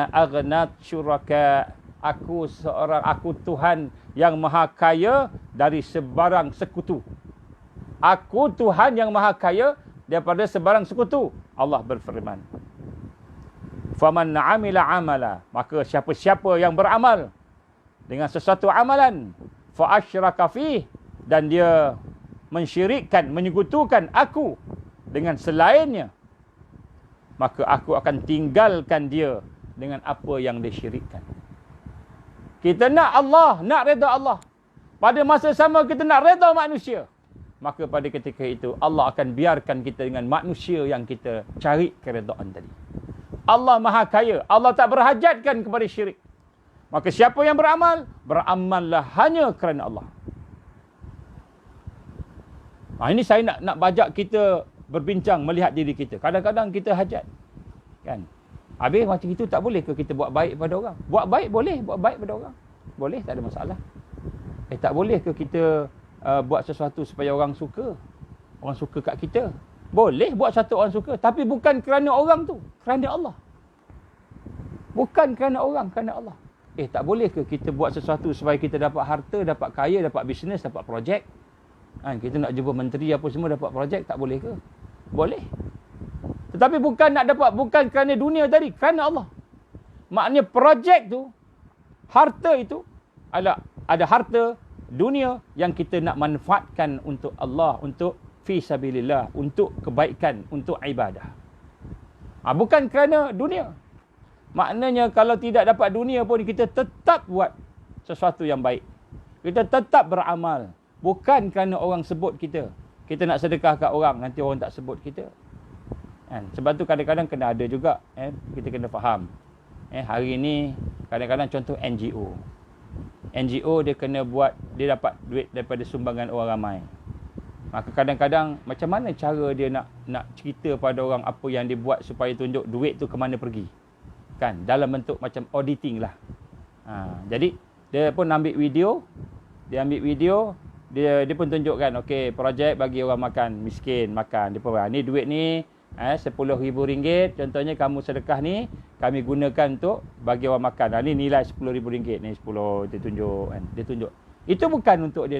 aghnat syuraka, aku Tuhan yang maha kaya dari sebarang sekutu. Aku Tuhan yang maha kaya daripada sebarang sekutu. Allah berfirman, faman 'amila 'amala, maka siapa-siapa yang beramal dengan sesuatu amalan, fa asyraka fih, dan dia mensyirikkan, menyekutukan aku dengan selainnya, maka aku akan tinggalkan dia dengan apa yang disyirikkan. Kita nak Allah, nak redha Allah. Pada masa sama kita nak redha manusia. Maka pada ketika itu Allah akan biarkan kita dengan manusia yang kita cari keredaan tadi. Allah maha kaya. Allah tak berhajatkan kepada syirik. Maka siapa yang beramal, beramallah hanya kerana Allah. Ini saya nak bajak kita berbincang melihat diri kita. Kadang-kadang kita hajat. Kan? Habis macam itu tak boleh ke kita buat baik pada orang? Buat baik boleh, buat baik pada orang. Boleh, tak ada masalah. Tak boleh ke kita buat sesuatu supaya orang suka? Orang suka kat kita. Boleh buat satu orang suka. Tapi bukan kerana orang tu. Kerana Allah. Bukan kerana orang, kerana Allah. Tak boleh ke kita buat sesuatu supaya kita dapat harta, dapat kaya, dapat bisnes, dapat projek? Kita nak jumpa menteri apa semua dapat projek, tak boleh ke? Boleh. Tetapi bukan kerana dunia tadi, kerana Allah. Maknanya projek tu, harta itu, ada harta dunia yang kita nak manfaatkan untuk Allah, untuk fi sabilillah, untuk kebaikan, untuk ibadah. Bukan kerana dunia. Maknanya kalau tidak dapat dunia pun kita tetap buat sesuatu yang baik. Kita tetap beramal. Bukan kerana orang sebut kita. Kita nak sedekah kat orang, nanti orang tak sebut kita. Sebab tu kadang-kadang kena ada juga. Kita kena faham. Hari ni kadang-kadang contoh NGO. NGO dia kena buat, dia dapat duit daripada sumbangan orang ramai. Maka kadang-kadang macam mana cara dia nak cerita pada orang apa yang dia buat supaya tunjuk duit tu ke mana pergi. Kan, dalam bentuk macam auditing lah. Jadi dia pun ambil video, dia pun tunjukkan, okey, projek bagi orang makan miskin makan. Dia pun ni duit ni RM10,000, contohnya kamu sedekah ni kami gunakan untuk bagi orang makan. Ni nilai RM10,000 ni 10 dia tunjuk kan. Dia tunjuk. Itu bukan untuk dia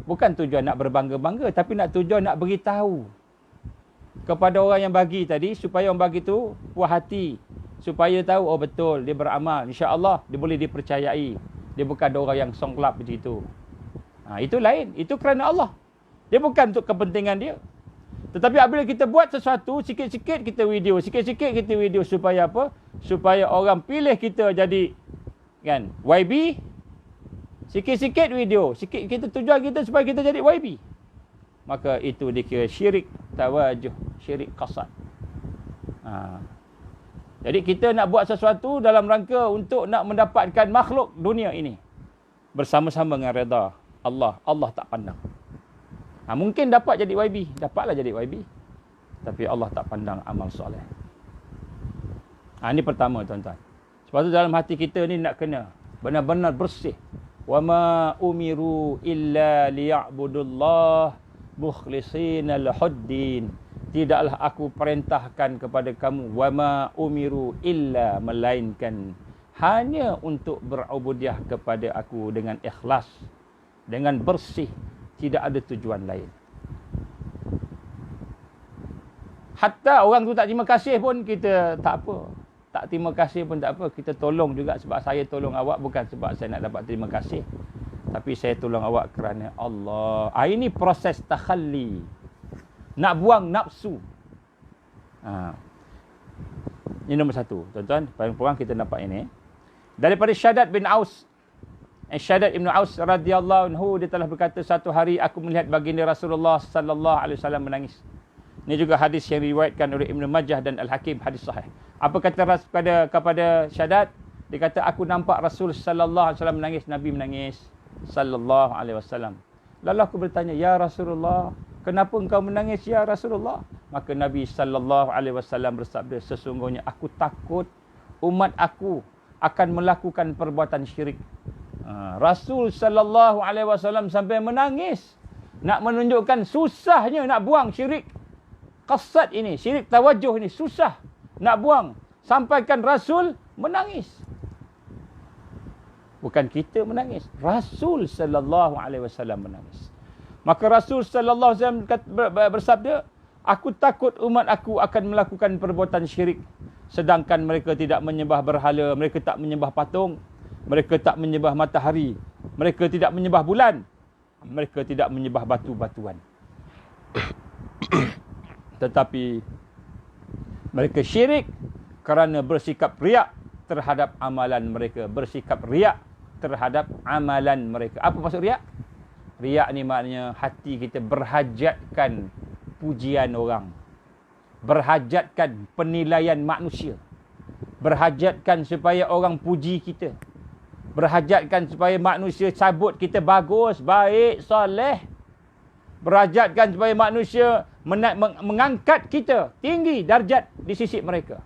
bukan tujuan nak berbangga-bangga, tapi tujuan nak beritahu kepada orang yang bagi tadi supaya orang bagi tu puas hati. Supaya tahu, oh betul, dia beramal. InsyaAllah, dia boleh dipercayai. Dia bukan ada orang yang songklap macam itu. Itu lain. Itu kerana Allah. Dia bukan untuk kepentingan dia. Tetapi apabila kita buat sesuatu, sikit-sikit kita video. Sikit-sikit kita video. Supaya apa? Supaya orang pilih kita jadi kan YB. Sikit-sikit video. Kita tujuan kita supaya kita jadi YB. Maka itu dikira syirik tawajuh. Syirik qasad. Jadi kita nak buat sesuatu dalam rangka untuk nak mendapatkan makhluk dunia ini. Bersama-sama dengan redha Allah. Allah tak pandang. Mungkin dapat jadi YB. Dapatlah jadi YB. Tapi Allah tak pandang amal soleh. Ini pertama tuan-tuan. Sebab tu dalam hati kita ni nak kena benar-benar bersih. Wa ma umiru illa liya'budullah mukhlisina lahuddin. Tidaklah aku perintahkan kepada kamu wa ma umiru illa, melainkan hanya untuk berubudiah kepada aku dengan ikhlas, dengan bersih, tidak ada tujuan lain. Hatta orang tu tak terima kasih pun kita tak apa. Tak terima kasih pun tak apa, kita tolong juga. Sebab saya tolong awak bukan sebab saya nak dapat terima kasih, tapi saya tolong awak kerana Allah. Ini proses takhalli. Nak buang nafsu. Ini nombor satu. Tuan-tuan, perang kita nampak ini. Daripada Syaddad bin Aus. Syaddad bin Aus radhiyallahu anhu, dia telah berkata, satu hari aku melihat baginda Rasulullah sallallahu alaihi wasallam menangis. Ini juga hadis yang diriwayatkan oleh Ibn Majah dan Al-Hakim, hadis sahih. Apa kata kepada Syaddad? Dia kata, aku nampak Rasul sallallahu alaihi wasallam menangis, Nabi menangis. sallallahu alaihi wasallam. Lalu aku bertanya, "Ya Rasulullah, kenapa engkau menangis ya Rasulullah?" Maka Nabi sallallahu alaihi wasallam bersabda, "Sesungguhnya aku takut umat aku akan melakukan perbuatan syirik." Rasul sallallahu alaihi wasallam sampai menangis nak menunjukkan susahnya nak buang syirik qasad ini, syirik tawajuh ini susah nak buang. Sampaikan Rasul menangis. Bukan kita menangis, Rasul sallallahu alaihi wasallam menangis. Maka Rasul sallallahu alaihi wasallam bersabda, "Aku takut umat aku akan melakukan perbuatan syirik, sedangkan mereka tidak menyembah berhala, mereka tak menyembah patung, mereka tak menyembah matahari, mereka tidak menyembah bulan, mereka tidak menyembah batu-batuan. Tetapi mereka syirik kerana bersikap riak terhadap amalan mereka." Bersikap riak terhadap amalan mereka. Apa maksud riak? Riak ni maknanya hati kita berhajatkan pujian orang, berhajatkan penilaian manusia, berhajatkan supaya orang puji kita, berhajatkan supaya manusia cabut kita bagus, baik, soleh, berhajatkan supaya manusia mengangkat kita tinggi darjat di sisi mereka.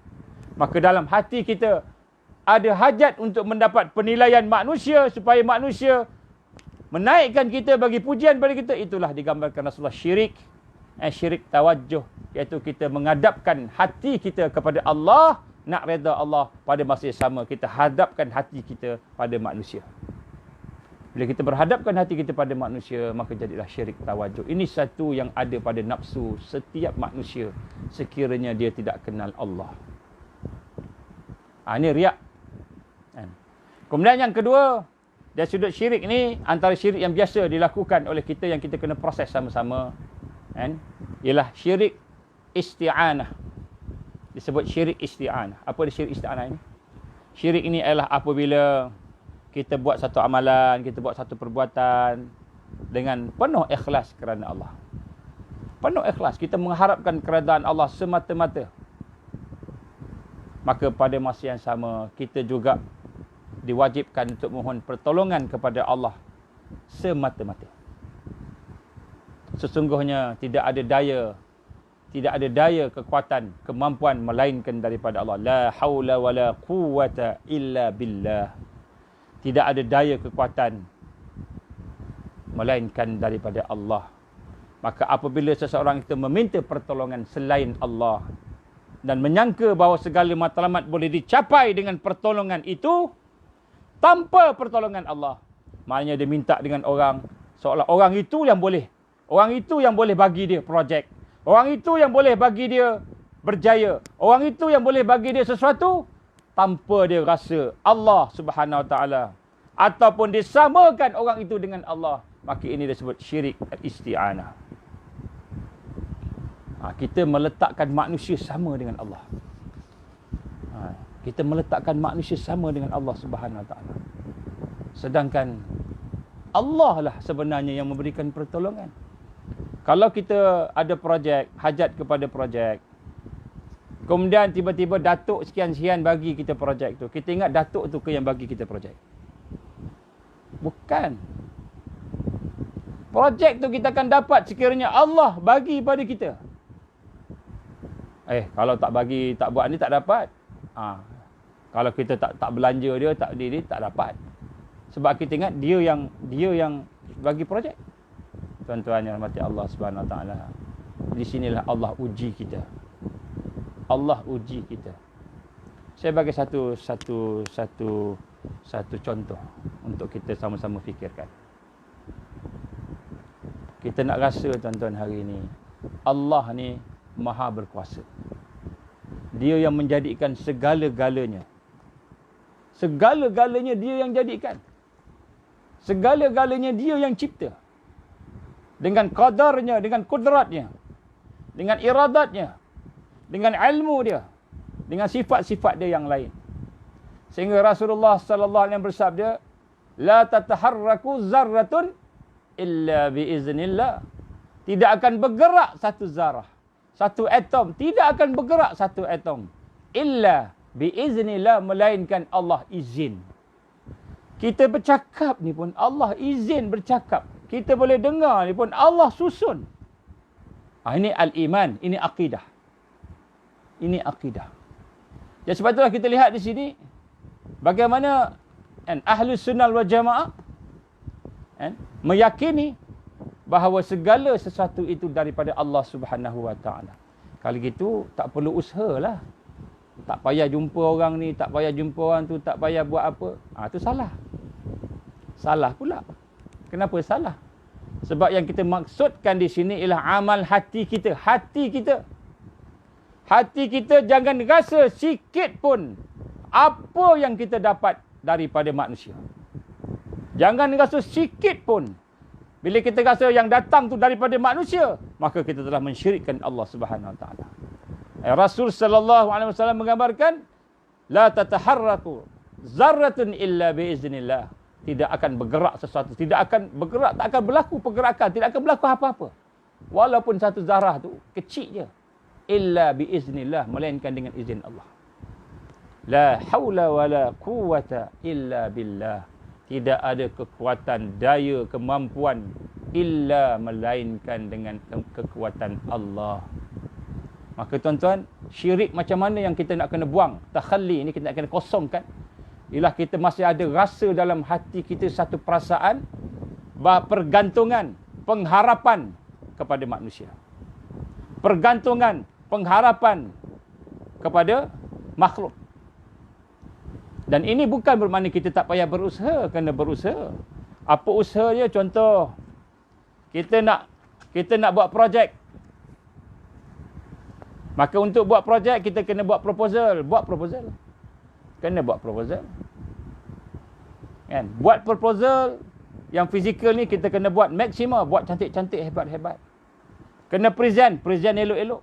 Maka dalam hati kita ada hajat untuk mendapat penilaian manusia, supaya manusia menaikkan kita, bagi pujian pada kita. Itulah digambarkan Rasulullah syirik. Syirik tawajuh, iaitu kita menghadapkan hati kita kepada Allah, nak reda Allah, pada masa yang sama kita hadapkan hati kita pada manusia. Bila kita berhadapkan hati kita pada manusia, maka jadilah syirik tawajuh. Ini satu yang ada pada nafsu setiap manusia sekiranya dia tidak kenal Allah. Ini riak. Kemudian yang kedua, dari sudut syirik ni, antara syirik yang biasa dilakukan oleh kita yang kita kena proses sama-sama, ialah syirik isti'anah. Disebut syirik isti'anah. Apa dia syirik isti'anah ini? Syirik ini adalah apabila kita buat satu amalan, kita buat satu perbuatan dengan penuh ikhlas kerana Allah. Penuh ikhlas, kita mengharapkan keredaan Allah semata-mata. Maka pada masa yang sama, kita juga diwajibkan untuk mohon pertolongan kepada Allah semata-mata. Sesungguhnya tidak ada daya, kekuatan, kemampuan melainkan daripada Allah. La haula wala quwwata illa billah. Tidak ada daya, kekuatan melainkan daripada Allah. Maka apabila seseorang itu meminta pertolongan selain Allah dan menyangka bahawa segala matlamat boleh dicapai dengan pertolongan itu tanpa pertolongan Allah, maknanya dia minta dengan orang seolah orang itu yang boleh. Orang itu yang boleh bagi dia projek. Orang itu yang boleh bagi dia berjaya. Orang itu yang boleh bagi dia sesuatu tanpa dia rasa Allah Subhanahu Wa Taala, ataupun disamakan orang itu dengan Allah. Maka ini disebut syirik isti'anah. Kita meletakkan manusia sama dengan Allah. Kita meletakkan manusia sama dengan Allah Subhanahu Wa Taala. Sedangkan Allah lah sebenarnya yang memberikan pertolongan. Kalau kita ada projek, hajat kepada projek, kemudian tiba-tiba datuk sekian-sekian bagi kita projek tu, kita ingat datuk tu ke yang bagi kita projek? Bukan. Projek tu kita akan dapat sekiranya Allah bagi pada kita. Kalau tak bagi, tak buat ni, tak dapat. Kalau kita tak belanja dia, tak dapat. Sebab kita ingat dia yang bagi projek. Tuan-tuan yang rahmati Allah Subhanahu Wa Taala, di sinilah Allah uji kita. Allah uji kita. Saya bagi satu contoh untuk kita sama-sama fikirkan. Kita nak rasa tuan-tuan hari ini, Allah ni Maha berkuasa. Dia yang menjadikan segala-galanya. Segala-galanya dia yang jadikan. Segala-galanya dia yang cipta. Dengan qadarnya, dengan kudratnya, dengan iradatnya, dengan ilmu dia, dengan sifat-sifat dia yang lain. Sehingga Rasulullah sallallahu alaihi wasallam bersabda, "La tataharraku zarratun illa biiznillah." Tidak akan bergerak satu zarah, satu atom, tidak akan bergerak satu atom illa biiznillah, melainkan Allah izin. Kita bercakap ni pun Allah izin bercakap. Kita boleh dengar ni pun Allah susun. Ini al-iman, ini akidah. Ini akidah. Jadi sebab itulah kita lihat di sini bagaimana Ahlus Sunnah wal Jamaah meyakini bahawa segala sesuatu itu daripada Allah Subhanahu wa taala. Kalau gitu tak perlu usahalah. Tak payah jumpa orang ni, tak payah jumpa orang tu, tak payah buat apa. Itu salah. Salah pula. Kenapa salah? Sebab yang kita maksudkan di sini ialah amal hati kita. Hati kita. Hati kita jangan rasa sikit pun apa yang kita dapat daripada manusia. Jangan rasa sikit pun. Bila kita rasa yang datang tu daripada manusia, maka kita telah mensyirikkan Allah Subhanahu wa taala. Rasul sallallahu alaihi wasallam menggambarkan, la tataharraku zarratun illa biiznillah. Tidak akan bergerak sesuatu, tidak akan bergerak, tak akan berlaku pergerakan, tidak akan berlaku apa-apa. Walaupun satu zarah tu kecil je. Illa biiznillah, melainkan dengan izin Allah. La haula wala quwwata illa billah. Tidak ada kekuatan, daya, kemampuan illa melainkan dengan kekuatan Allah. Maka tuan-tuan, syirik macam mana yang kita nak kena buang? Takhalli ni kita nak kena kosongkan. Ialah kita masih ada rasa dalam hati kita satu perasaan, pergantungan, pengharapan kepada manusia. Pergantungan, pengharapan kepada makhluk. Dan ini bukan bermakna kita tak payah berusaha, kena berusaha. Apa usaha dia? Contoh, kita nak buat projek. Maka untuk buat projek, kita kena buat proposal. Buat proposal. Kena buat proposal. Kan? Buat proposal yang fizikal ni kita kena buat maksima. Buat cantik-cantik, hebat-hebat. Kena present elok-elok.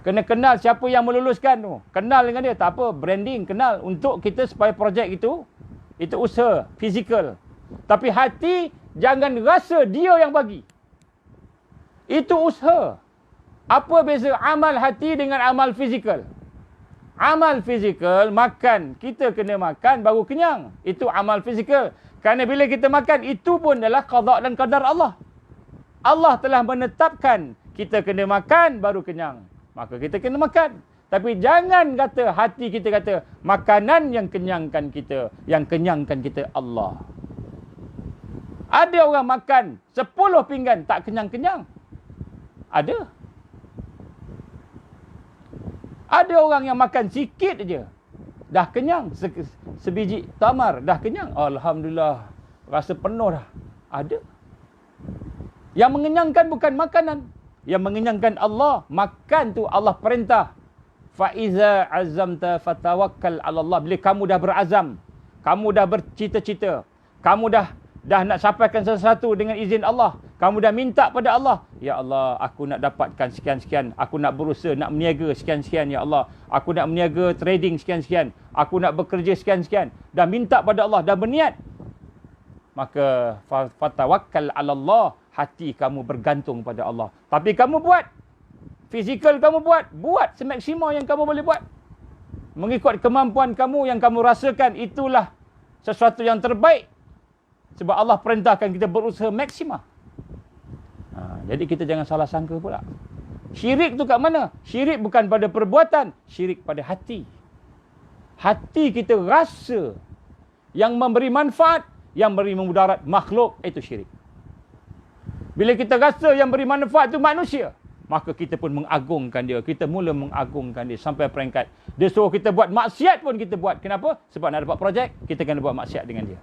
Kena kenal siapa yang meluluskan tu. Kenal dengan dia. Tak apa, branding, kenal. Untuk kita supaya projek itu usaha, fizikal. Tapi hati, jangan rasa dia yang bagi. Itu usaha. Apa beza amal hati dengan amal fizikal? Amal fizikal, makan. Kita kena makan baru kenyang. Itu amal fizikal. Kerana bila kita makan, itu pun adalah qada dan qadar Allah. Allah telah menetapkan kita kena makan baru kenyang. Maka kita kena makan. Tapi jangan kata hati kita kata makanan yang kenyangkan kita. Yang kenyangkan kita Allah. Ada orang makan 10 pinggan tak kenyang-kenyang. Ada. Ada orang yang makan sikit je, dah kenyang. Sebiji tamar, dah kenyang. Alhamdulillah, rasa penuh dah. Ada. Yang mengenyangkan bukan makanan. Yang mengenyangkan Allah. Makan tu Allah perintah. Fa'iza azamta fatawakkal ala Allah. Bila kamu dah berazam, kamu dah bercita-cita, kamu dah nak sampaikan sesuatu dengan izin Allah, kamu dah minta pada Allah, ya Allah, aku nak dapatkan sekian-sekian, aku nak berusaha, nak berniaga sekian-sekian, ya Allah, aku nak berniaga trading sekian-sekian, aku nak bekerja sekian-sekian, dah minta pada Allah, dah berniat, maka fatawakkal ala Allah, hati kamu bergantung pada Allah. Tapi kamu buat, fizikal kamu buat semaksimal yang kamu boleh buat, mengikut kemampuan kamu yang kamu rasakan, itulah sesuatu yang terbaik. Sebab Allah perintahkan kita berusaha maksimal. Jadi kita jangan salah sangka pula. Syirik tu kat mana? Syirik bukan pada perbuatan, syirik pada hati. Hati kita rasa yang memberi manfaat, yang beri memudarat makhluk, itu syirik. Bila kita rasa yang beri manfaat tu manusia, maka kita pun mengagungkan dia. Kita mula mengagungkan dia sampai peringkat dia suruh kita buat maksiat pun kita buat. Kenapa? Sebab nak dapat projek, kita kena buat maksiat dengan dia.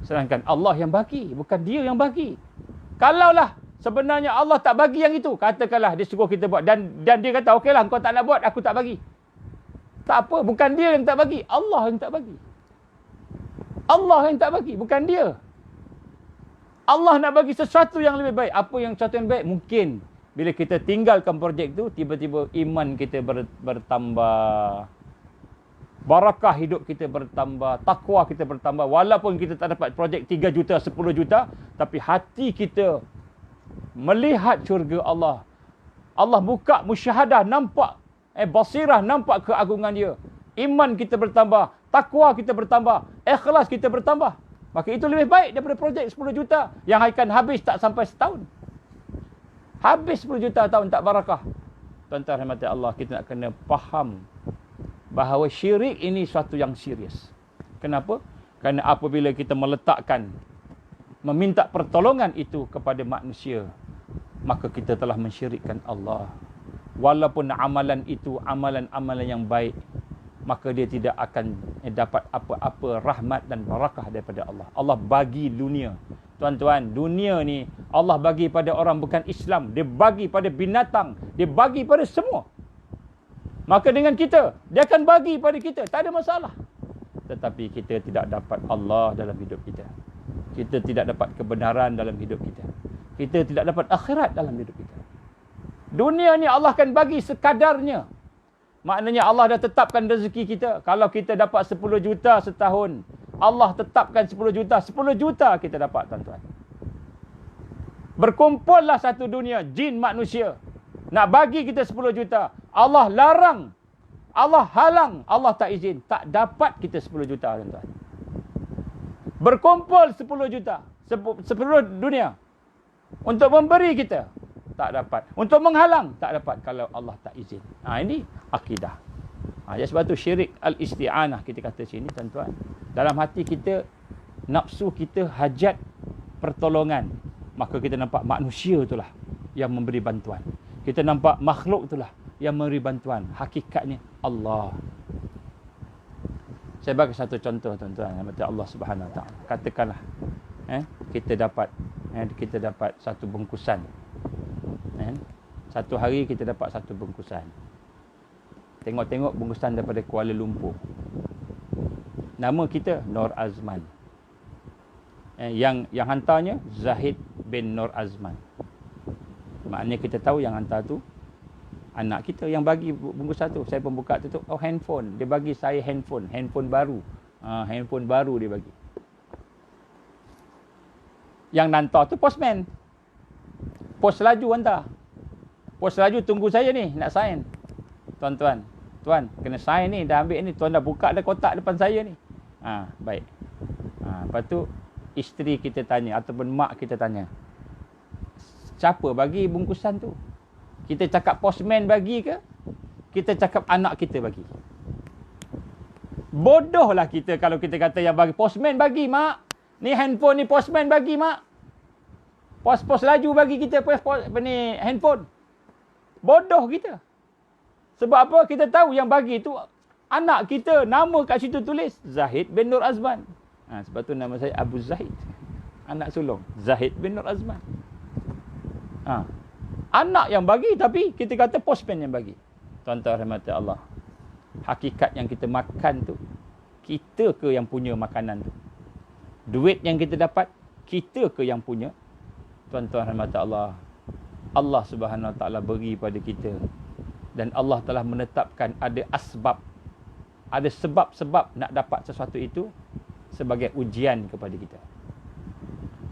Sedangkan Allah yang bagi, bukan dia yang bagi. Kalaulah sebenarnya Allah tak bagi yang itu, katakanlah dia suruh kita buat dan dia kata, okeylah kau tak nak buat, aku tak bagi. Tak apa, bukan dia yang tak bagi, Allah yang tak bagi. Allah yang tak bagi, bukan dia. Allah nak bagi sesuatu yang lebih baik. Apa yang sesuatu yang baik? Mungkin bila kita tinggalkan projek tu, tiba-tiba iman kita bertambah. Barakah hidup kita bertambah, takwa kita bertambah. Walaupun kita tak dapat projek 3 juta, 10 juta, tapi hati kita melihat syurga Allah. Allah buka musyahadah, nampak basirah, nampak keagungan dia. Iman kita bertambah, takwa kita bertambah, ikhlas kita bertambah. Maka itu lebih baik daripada projek 10 juta yang akan habis tak sampai setahun. Habis 10 juta tahun tak barakah. Tuan-tuan rahmati Allah, kita nak kena faham bahawa syirik ini suatu yang serius. Kenapa? Kerana apabila kita meletakkan, meminta pertolongan itu kepada manusia, maka kita telah mensyirikkan Allah. Walaupun amalan itu amalan-amalan yang baik, maka dia tidak akan dapat apa-apa rahmat dan barakah daripada Allah. Allah bagi dunia. Tuan-tuan, dunia ni Allah bagi pada orang bukan Islam. Dia bagi pada binatang. Dia bagi pada semua. Maka dengan kita, dia akan bagi pada kita. Tak ada masalah. Tetapi kita tidak dapat Allah dalam hidup kita. Kita tidak dapat kebenaran dalam hidup kita. Kita tidak dapat akhirat dalam hidup kita. Dunia ni Allah akan bagi sekadarnya. Maknanya Allah dah tetapkan rezeki kita. Kalau kita dapat 10 juta setahun, Allah tetapkan 10 juta. 10 juta kita dapat, tuan-tuan. Berkumpullah satu dunia, jin manusia. Nak bagi kita 10 juta. Allah larang. Allah halang. Allah tak izin. Tak dapat kita 10 juta, tuan-tuan. Berkumpul 10 juta. 10 dunia. Untuk memberi kita. Tak dapat. Untuk menghalang. Tak dapat kalau Allah tak izin. Ini akidah. Jadi sebab tu syirik al-isti'anah kita kata sini, tuan-tuan. Dalam hati kita, nafsu kita hajat pertolongan. Maka kita nampak manusia itulah yang memberi bantuan. Kita nampak makhluk itulah yang memberi bantuan. Hakikatnya Allah. Saya bagi satu contoh, tuan-tuan. Allah Subhanahu Wa Taala. Katakanlah kita dapat satu bungkusan. Satu hari kita dapat satu bungkusan. Tengok-tengok bungkusan daripada Kuala Lumpur. Nama kita Nur Azman. Yang hantarnya Zahid bin Nur Azman. Maknanya kita tahu yang hantar tu anak kita yang bagi bungkusan tu. Saya pun buka tu, handphone. Dia bagi saya handphone baru. Handphone baru dia bagi. Yang hantar tu postman. Pos laju hantar. Pos laju tunggu saya ni nak sign. Tuan-tuan, tuan kena sign ni, dah ambil ni, tuan dah buka dah kotak depan saya ni. Baik. Lepas tu isteri kita tanya ataupun mak kita tanya, siapa bagi bungkusan tu? Kita cakap postman bagi ke? Kita cakap anak kita bagi. Bodohlah kita kalau kita kata yang bagi postman bagi, mak. Ni handphone ni postman bagi, mak. Pos laju bagi kita ni handphone. Bodoh kita. Sebab apa? Kita tahu yang bagi tu anak kita. Nama kat situ tulis Zahid bin Nur Azman. Sebab tu nama saya Abu Zahid. Anak sulung Zahid bin Nur Azman. Anak yang bagi, tapi kita kata postman yang bagi. Tuan-tuan rahmati Allah. Hakikat yang kita makan tu, kita ke yang punya makanan tu? Duit yang kita dapat, kita ke yang punya? Tuan-tuan rahmati Allah. Allah Subhanahu Wa Taala beri pada kita. Dan Allah telah menetapkan ada asbab. Ada sebab-sebab nak dapat sesuatu itu sebagai ujian kepada kita.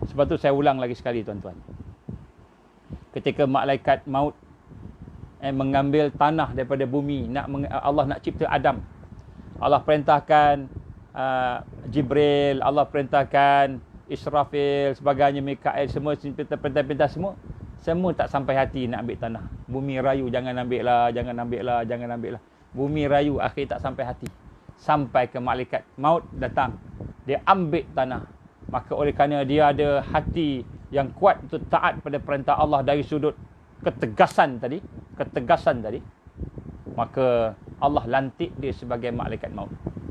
Sebab tu saya ulang lagi sekali, tuan-tuan. Ketika malaikat maut mengambil tanah daripada bumi, Allah nak cipta Adam. Allah perintahkan Jibril, Allah perintahkan Israfil, sebagainya, Mikael, semua perintah-perintah semua tak sampai hati nak ambil tanah. Bumi rayu, jangan ambil lah. Bumi rayu, akhir tak sampai hati. Sampai ke malaikat maut datang, dia ambil tanah. Maka oleh kerana dia ada hati yang kuat untuk taat pada perintah Allah dari sudut ketegasan tadi, maka Allah lantik dia sebagai malaikat maut.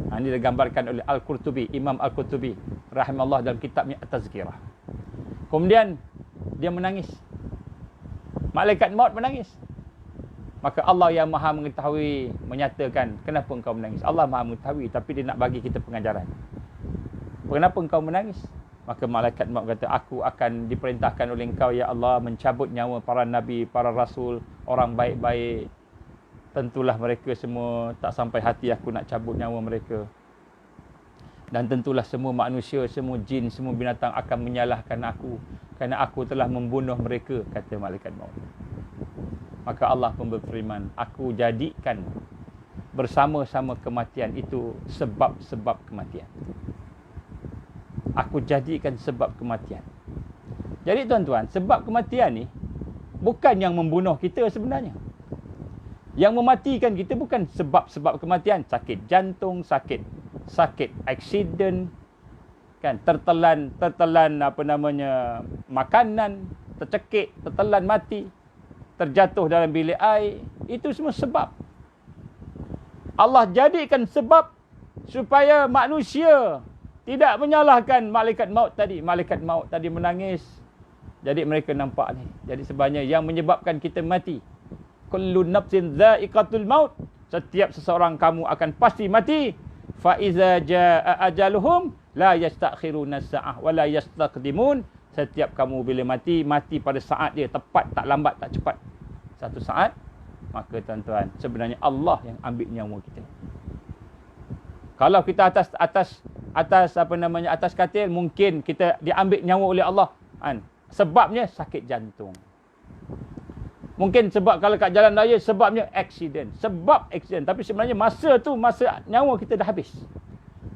Ini digambarkan oleh Al-Qurtubi, Imam Al-Qurtubi rahimahullah dalam kitabnya At-Tazkirah. Kemudian dia menangis. Malaikat maut menangis. Maka Allah yang Maha mengetahui menyatakan, kenapa engkau menangis? Allah Maha mengetahui, tapi dia nak bagi kita pengajaran. Kenapa engkau menangis? Maka malaikat maut kata, aku akan diperintahkan oleh engkau ya Allah mencabut nyawa para nabi, para rasul, orang baik-baik. Tentulah mereka semua tak sampai hati aku nak cabut nyawa mereka. Dan tentulah semua manusia, semua jin, semua binatang akan menyalahkan aku kerana aku telah membunuh mereka, kata malaikat maut. Maka Allah pun berfirman, aku jadikan bersama-sama kematian. Itu sebab-sebab kematian. Aku jadikan sebab kematian. Jadi tuan-tuan, sebab kematian ni bukan yang membunuh kita sebenarnya. Yang mematikan kita bukan sebab-sebab kematian. Sakit jantung, sakit aksiden, kan, tertelan makanan, tercekik, tertelan mati, terjatuh dalam bilik air. Itu semua sebab. Allah jadikan sebab supaya manusia tidak menyalahkan malaikat maut tadi. Malaikat maut tadi menangis. Jadi mereka nampak ni. Jadi sebenarnya yang menyebabkan kita mati. Kullu nafsin dha'iqatul maut. Setiap seseorang kamu akan pasti mati. Fa iza jaa ajaluhum la yastakhiruna sa'ah wa la yastaqdimun. Setiap kamu bila mati pada saat dia, tepat, tak lambat, tak cepat. Satu saat, maka tuan-tuan, sebenarnya Allah yang ambil nyawa kita. Kalau kita atas katil, mungkin kita diambil nyawa oleh Allah, kan? Sebabnya sakit jantung. Mungkin sebab kalau kat jalan raya, sebabnya aksiden. Sebab aksiden. Tapi sebenarnya masa nyawa kita dah habis.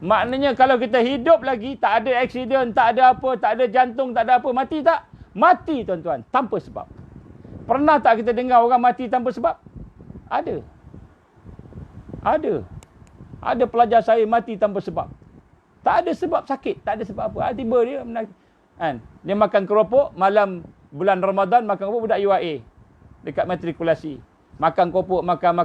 Maknanya kalau kita hidup lagi, tak ada aksiden, tak ada apa, tak ada jantung, tak ada apa, mati tak? Mati tuan-tuan, tanpa sebab. Pernah tak kita dengar orang mati tanpa sebab? Ada. Ada pelajar saya mati tanpa sebab. Tak ada sebab sakit, tak ada sebab apa. Tiba dia kan, dia makan keropok malam bulan Ramadan, makan keropok budak UIA dekat matrikulasi. Makan keropok, makan.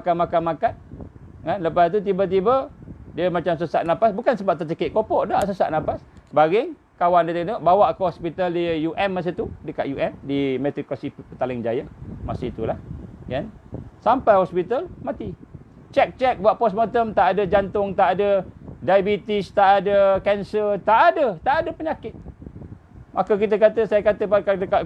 Kan, lepas tu tiba-tiba dia macam sesak nafas, bukan sebab tercekik keropok dah, sesak nafas. Baring, kawan dia tengok, bawa ke hospital di UM masa tu, dekat UM di matrikulasi Petaling Jaya. Masa itulah, kan. Sampai hospital mati. Cek buat postmortem, tak ada jantung, tak ada diabetes, tak ada kanser, tak ada penyakit. Maka saya kata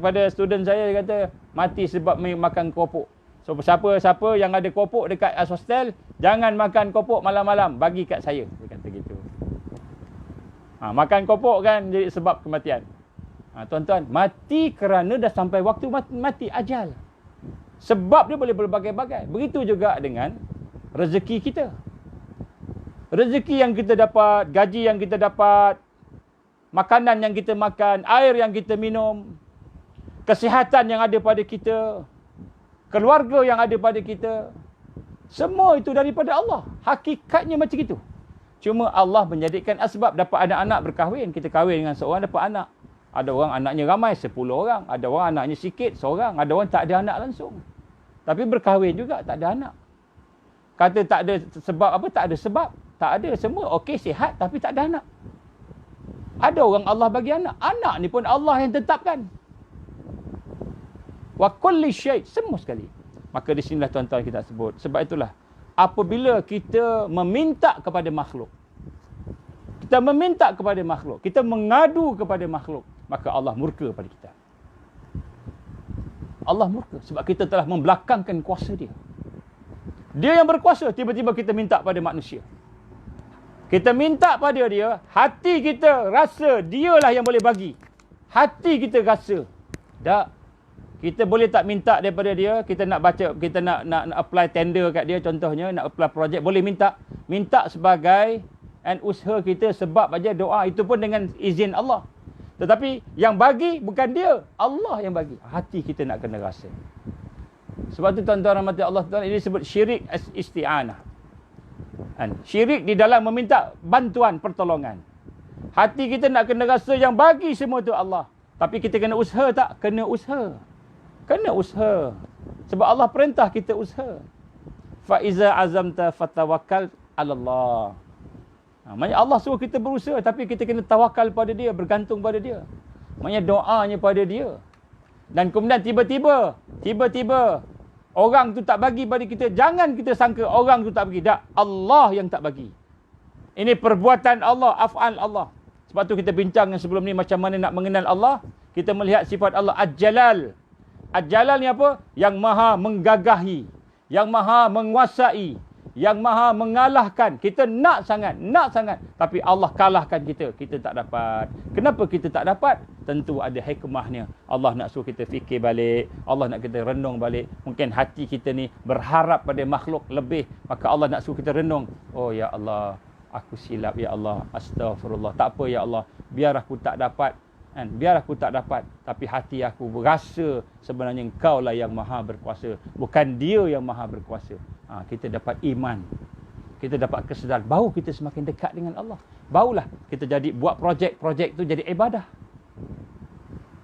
kepada student saya, dia kata mati sebab makan keropok. So siapa yang ada keropok dekat hostel, jangan makan keropok malam-malam, bagi kat saya. Dia kata gitu. Makan keropok kan jadi sebab kematian. Tuan-tuan, mati kerana dah sampai waktu mati, ajal. Sebab dia boleh berbagai-bagai. Begitu juga dengan rezeki kita. Rezeki yang kita dapat, gaji yang kita dapat, makanan yang kita makan, air yang kita minum, kesihatan yang ada pada kita, keluarga yang ada pada kita, semua itu daripada Allah. Hakikatnya macam itu. Cuma Allah menjadikan asbab. Dapat anak-anak, berkahwin. Kita kahwin dengan seorang, dapat anak. Ada orang anaknya ramai, 10 orang. Ada orang anaknya sikit, seorang. Ada orang tak ada anak langsung. Tapi berkahwin juga, tak ada anak. Kata tak ada sebab apa? Tak ada sebab. Tak ada, semua okey, sihat, tapi tak ada anak. Ada orang Allah bagi anak. Anak ni pun Allah yang tetapkan. Wa kulli syai', semua sekali. Maka di sinilah tuan-tuan kita sebut. Sebab itulah, apabila kita meminta kepada makhluk, kita mengadu kepada makhluk, maka Allah murka pada kita. Allah murka sebab kita telah membelakangkan kuasa dia. Dia yang berkuasa, tiba-tiba kita minta pada manusia. Kita minta pada dia, hati kita rasa dialah yang boleh bagi. Hati kita rasa. Tak. Kita boleh tak minta daripada dia, kita nak baca, kita nak apply tender kat dia contohnya, nak apply projek, boleh minta. Minta sebagai usaha kita, sebab aja doa, itu pun dengan izin Allah. Tetapi yang bagi bukan dia, Allah yang bagi. Hati kita nak kena rasa. Sebab tu tuan-tuan rahmati Allah, ini disebut syirik isti'anah. Syirik di dalam meminta bantuan, pertolongan. Hati kita nak kena rasa yang bagi semua tu Allah. Tapi kita kena usaha tak? Kena usaha. Kena usaha. Sebab Allah perintah kita usaha. Fa iza azamta fatawakkal 'ala Allah. Maksudnya Allah suruh kita berusaha, tapi kita kena tawakal pada dia, bergantung pada dia. Maksudnya doanya pada dia. Dan kemudian tiba-tiba orang tu tak bagi pada kita, jangan kita sangka orang tu tak bagi. Tak, Allah yang tak bagi. Ini perbuatan Allah, af'al Allah. Sebab tu kita bincang yang sebelum ni macam mana nak mengenal Allah. Kita melihat sifat Allah Al-Jalal. Al-Jalal ni apa? Yang maha menggagahi, yang maha menguasai, yang maha mengalahkan. Kita nak sangat. Tapi Allah kalahkan kita. Kita tak dapat. Kenapa kita tak dapat? Tentu ada hikmahnya. Allah nak suruh kita fikir balik. Allah nak kita renung balik. Mungkin hati kita ni berharap pada makhluk lebih. Maka Allah nak suruh kita renung. Oh ya Allah, aku silap ya Allah. Astaghfirullah. Tak apa ya Allah. Biar aku tak dapat. Biar aku tak dapat, tapi hati aku berasa sebenarnya Engkau lah yang maha berkuasa, bukan dia yang maha berkuasa. Kita dapat iman, kita dapat kesedaran, baru kita semakin dekat dengan Allah. Barulah kita jadi buat projek tu jadi ibadah.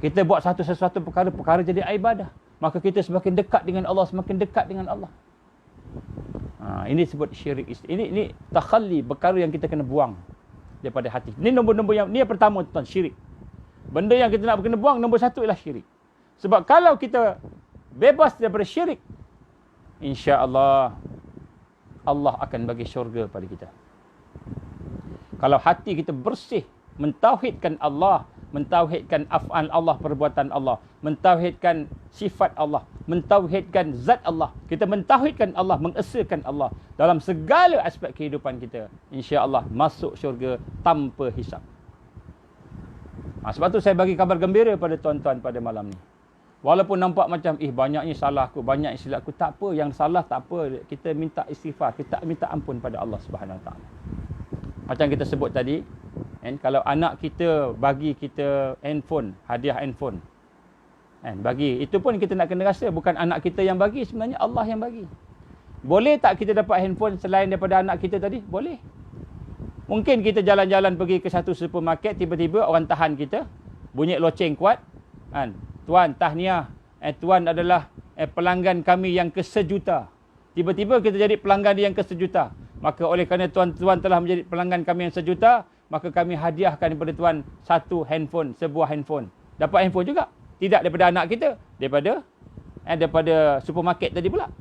Kita buat sesuatu perkara jadi ibadah, maka kita semakin dekat dengan Allah, semakin dekat dengan Allah. Ini disebut syirik. Ini takhalli, perkara yang kita kena buang daripada hati. Ini nombor-nombor yang pertama, tuan, syirik. Benda yang kita nak kena buang, nombor satu ialah syirik. Sebab kalau kita bebas daripada syirik, insya-Allah Allah akan bagi syurga pada kita. Kalau hati kita bersih, mentauhidkan Allah, mentauhidkan af'al Allah, perbuatan Allah, mentauhidkan sifat Allah, mentauhidkan zat Allah, kita mentauhidkan Allah, mengesakan Allah dalam segala aspek kehidupan kita, insya-Allah masuk syurga tanpa hisap. Sebab tu saya bagi kabar gembira pada tuan-tuan pada malam ni. Walaupun nampak macam banyaknya salah aku, banyak silap aku, tak apa, yang salah tak apa, kita minta istighfar, kita minta ampun pada Allah Subhanahu Wa Taala. Macam kita sebut tadi, kalau anak kita bagi kita handphone, hadiah handphone, bagi, itu pun kita nak kena rasa bukan anak kita yang bagi, sebenarnya Allah yang bagi. Boleh tak kita dapat handphone selain daripada anak kita tadi? Boleh. Mungkin kita jalan-jalan pergi ke satu supermarket, tiba-tiba orang tahan kita, bunyi loceng kuat. Tuan, tahniah. Tuan adalah pelanggan kami yang ke-1 juta. Tiba-tiba kita jadi pelanggan yang ke-1 juta. Maka oleh kerana tuan-tuan telah menjadi pelanggan kami yang 1 juta, maka kami hadiahkan kepada tuan satu handphone, sebuah handphone. Dapat handphone juga. Tidak daripada anak kita, daripada supermarket tadi pula.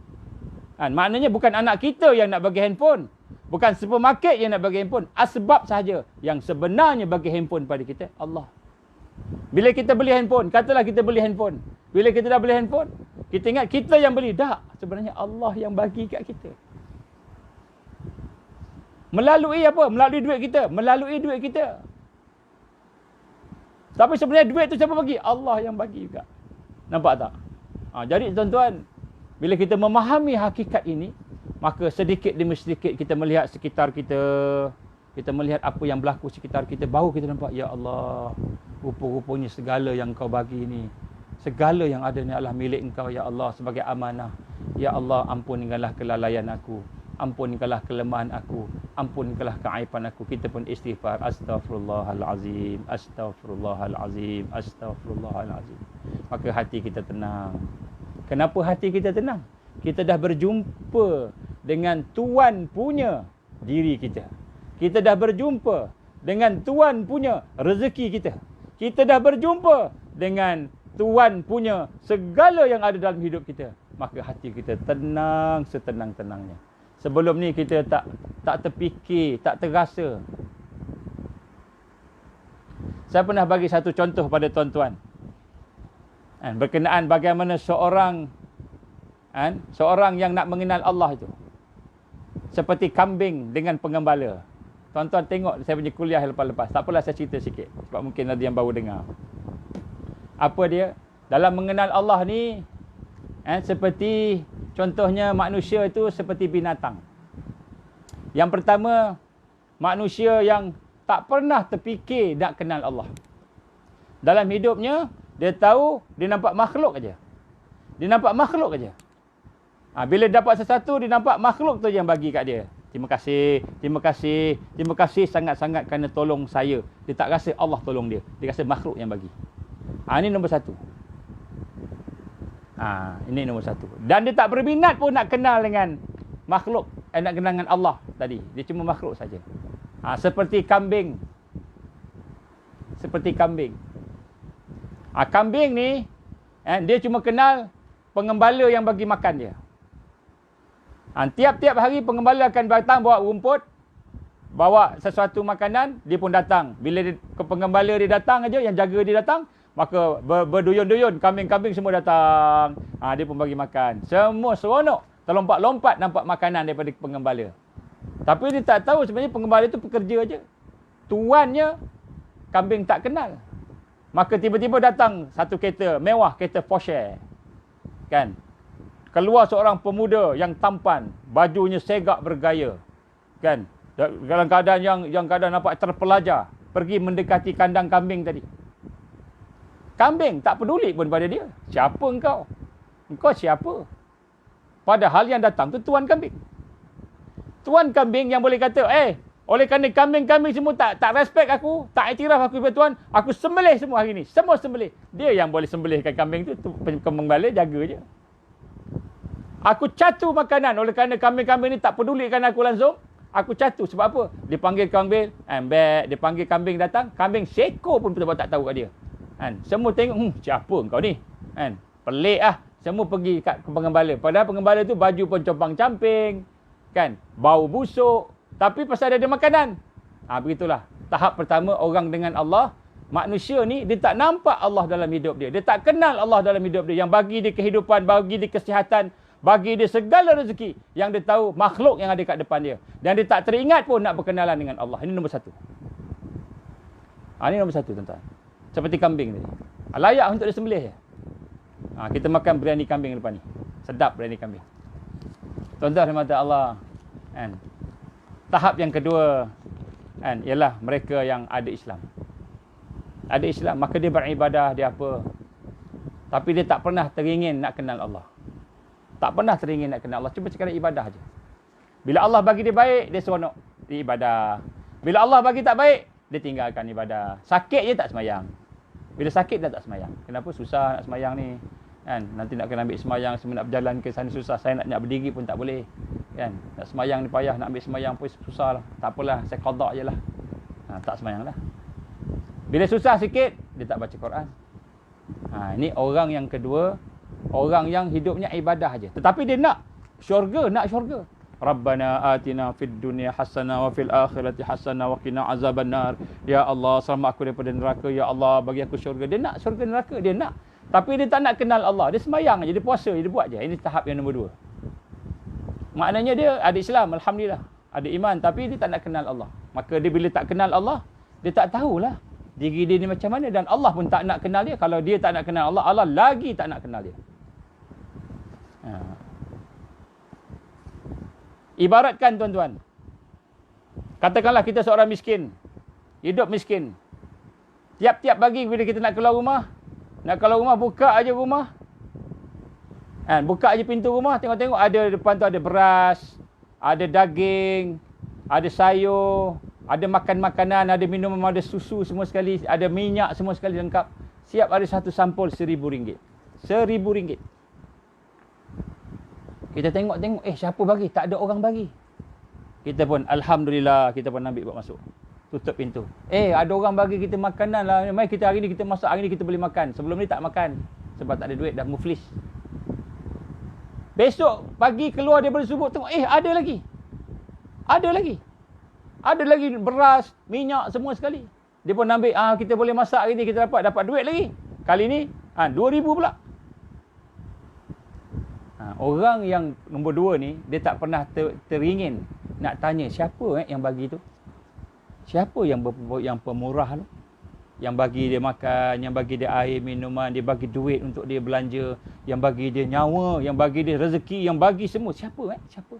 Maknanya bukan anak kita yang nak bagi handphone. Bukan supermarket yang nak bagi handphone. Asbab sahaja yang sebenarnya bagi handphone pada kita, Allah. Bila kita beli handphone, katalah kita beli handphone. Bila kita dah beli handphone, kita ingat kita yang beli. Tak, sebenarnya Allah yang bagi kat kita. Melalui apa? Melalui duit kita. Melalui duit kita. Tapi sebenarnya duit tu siapa bagi? Allah yang bagi juga. Nampak tak? Jadi tuan-tuan, bila kita memahami hakikat ini, maka sedikit demi sedikit kita melihat sekitar kita. Kita melihat apa yang berlaku sekitar kita. Baru kita nampak, ya Allah, rupa-rupanya segala yang Kau bagi ini, segala yang ada ni adalah milik Engkau, ya Allah, sebagai amanah. Ya Allah, ampunikanlah kelalaian aku. Ampunikanlah kelemahan aku. Ampunikanlah keaiban aku. Kita pun istighfar. Astaghfirullahalazim. Astaghfirullahalazim. Astaghfirullahalazim. Maka hati kita tenang. Kenapa hati kita tenang? Kita dah berjumpa dengan Tuan punya diri kita. Kita dah berjumpa dengan Tuan punya rezeki kita. Kita dah berjumpa dengan Tuan punya segala yang ada dalam hidup kita. Maka hati kita tenang setenang-tenangnya. Sebelum ni kita tak terfikir, tak terasa. Saya pernah bagi satu contoh pada tuan-tuan. Berkenaan bagaimana seorang yang nak mengenal Allah itu. Seperti kambing dengan penggembala. Tuan-tuan tengok saya punya kuliah lepas-lepas. Tak apalah saya cerita sikit. Sebab mungkin ada yang baru dengar. Apa dia? Dalam mengenal Allah ni, seperti contohnya manusia itu seperti binatang. Yang pertama, manusia yang tak pernah terfikir nak kenal Allah. Dalam hidupnya, dia tahu dia nampak makhluk aja. Dia nampak makhluk aja. Bila dapat sesuatu, dia nampak makhluk tu yang bagi kat dia. Terima kasih, terima kasih, terima kasih sangat-sangat kerana tolong saya. Dia tak rasa Allah tolong dia. Dia rasa makhluk yang bagi. Ini nombor satu. Ini nombor satu. Dan dia tak berminat pun nak kenal dengan makhluk. Nak kenal dengan Allah tadi. Dia cuma makhluk saja. Seperti kambing. Seperti kambing. Kambing ni, dia cuma kenal pengembala yang bagi makan dia. Tiap-tiap hari pengembala akan datang bawa rumput, bawa sesuatu makanan, dia pun datang. Bila pengembala dia datang aja, yang jaga dia datang, maka berduyun-duyun, kambing-kambing semua datang. Dia pun bagi makan. Semua seronok. terlompat-lompat nampak makanan daripada pengembala. Tapi dia tak tahu sebenarnya pengembala itu pekerja aja. Tuannya kambing tak kenal. Maka tiba-tiba datang satu kereta mewah, kereta Porsche. Kan? Keluar seorang pemuda yang tampan, bajunya segak bergaya. Kan? Dalam keadaan yang keadaan nampak terpelajar, pergi mendekati kandang kambing tadi. Kambing tak peduli pun pada dia. Siapa engkau? Engkau siapa? Padahal yang datang tu tuan kambing. Tuan kambing yang boleh kata, oleh kerana kambing-kambing semua tak respect aku, tak iktiraf aku sebagai tuan, aku sembelih semua hari ni. Semua sembelih. Dia yang boleh sembelihkan kambing tu pengembala jaga je. Aku catu makanan oleh kerana kambing-kambing ni tak pedulikan aku langsung. Aku catu. Sebab apa? Dia panggil kambing, dia panggil kambing datang, kambing seko pun betul-betul tak tahu kat dia. Kan? Semua tengok, siapa engkau ni? Kan? Pelik ah. Semua pergi kat pengembala. Padahal pengembala tu baju pun compang-camping. Kan? Bau busuk. Tapi pasal ada makanan. Begitulah. Tahap pertama orang dengan Allah. Manusia ni, dia tak nampak Allah dalam hidup dia. Dia tak kenal Allah dalam hidup dia. Yang bagi dia kehidupan, bagi dia kesihatan, bagi dia segala rezeki. Yang dia tahu makhluk yang ada kat depan dia. Dan dia tak teringat pun nak berkenalan dengan Allah. Ini nombor satu. Ini nombor satu, tuan-tuan. Seperti kambing tadi. Layak untuk disembelih je. Kita makan biryani kambing lepas ni. Sedap biryani kambing. Tuan-tuan rahmat Allah. Kan? Tahap yang kedua kan, ialah mereka yang ada Islam. Ada Islam, maka dia beribadah, dia apa. Tapi dia tak pernah teringin nak kenal Allah. Tak pernah teringin nak kenal Allah. Cuma sekadar ibadah je. Bila Allah bagi dia baik, dia seronok. Dia ibadah. Bila Allah bagi tak baik, dia tinggalkan ibadah. Sakit je tak semayang. Bila sakit dah tak semayang. Kenapa? Susah nak semayang ni. Kan? Nanti nak kena ambil semayang, semua nak berjalan ke sana susah. Saya nak berdiri pun tak boleh. Kan? Nak semayang ni payah, nak ambil semayang pun susah lah. Tak apalah, saya qada je lah. Tak semayang lah. Bila susah sikit, dia tak baca Quran. Ini orang yang kedua. Orang yang hidupnya ibadah je. Tetapi dia nak syurga, Rabbana atina fid dunya hasanah wa fil akhirati hasanah wa qina azabannar. Ya Allah, selamat aku daripada neraka. Ya Allah, bagi aku syurga. Dia nak syurga neraka, dia nak. Tapi dia tak nak kenal Allah. Dia semayang je, dia puasa je, dia buat je. Ini tahap yang nombor dua. Maknanya dia ada Islam, alhamdulillah. Ada iman, tapi dia tak nak kenal Allah. Maka dia bila tak kenal Allah, dia tak tahulah diri dia ni macam mana. Dan Allah pun tak nak kenal dia. Kalau dia tak nak kenal Allah, Allah lagi tak nak kenal dia. Ibaratkan tuan-tuan, katakanlah kita seorang miskin, hidup miskin. Tiap-tiap pagi bila kita nak keluar rumah, buka aja rumah. Buka aja pintu rumah, tengok-tengok ada depan tu ada beras, ada daging, ada sayur, ada makan makanan, ada minum, ada susu semua sekali, ada minyak semua sekali lengkap. Siap ada satu sampul RM1,000. RM1,000. Kita tengok-tengok, siapa bagi? Tak ada orang bagi. Kita pun, alhamdulillah, kita pun ambil buat masuk. Tutup pintu. Ada orang bagi kita makanan lah. Mari kita hari ni kita masak, hari ni kita boleh makan. Sebelum ni tak makan. Sebab tak ada duit, dah muflis. Besok pagi keluar daripada subuh, tengok, ada lagi. Ada lagi. Ada lagi beras, minyak, semua sekali. Dia pun ambil, kita boleh masak hari ni, kita dapat duit lagi. Kali ni, RM2,000 pula. Orang yang nombor dua ni, dia tak pernah teringin nak tanya siapa yang bagi tu. Siapa yang pemurah tu? Yang bagi dia makan, yang bagi dia air, minuman, dia bagi duit untuk dia belanja, yang bagi dia nyawa, yang bagi dia rezeki, yang bagi semua. Siapa? Siapa?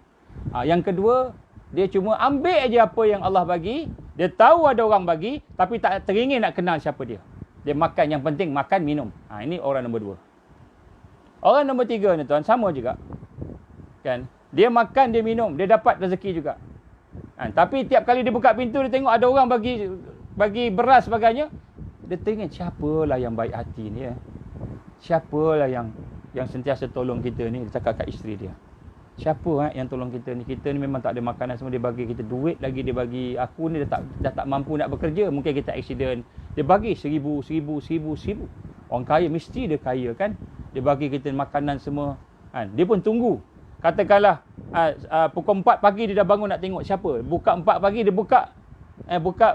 Yang kedua, dia cuma ambil aja apa yang Allah bagi. Dia tahu ada orang bagi, tapi tak teringin nak kenal siapa dia. Dia makan, yang penting makan, minum. Ini orang nombor dua. Orang nombor tiga ni tuan, sama juga. Kan? Dia makan, dia minum, dia dapat rezeki juga. Tapi tiap kali dia buka pintu, dia tengok ada orang bagi beras sebagainya. Dia teringat, siapalah yang baik hati ni. Siapalah yang sentiasa tolong kita ni. Dia cakap kat isteri dia. Siapa yang tolong kita ni? Kita ni memang tak ada makanan semua. Dia bagi kita duit lagi. Dia bagi aku ni dah tak mampu nak bekerja. Mungkin kita accident. Dia bagi RM1,000. Orang kaya mesti dia kaya kan. Dia bagi kita makanan semua. Dia pun tunggu. Katakanlah pukul 4 pagi dia dah bangun nak tengok siapa. Buka 4 pagi dia buka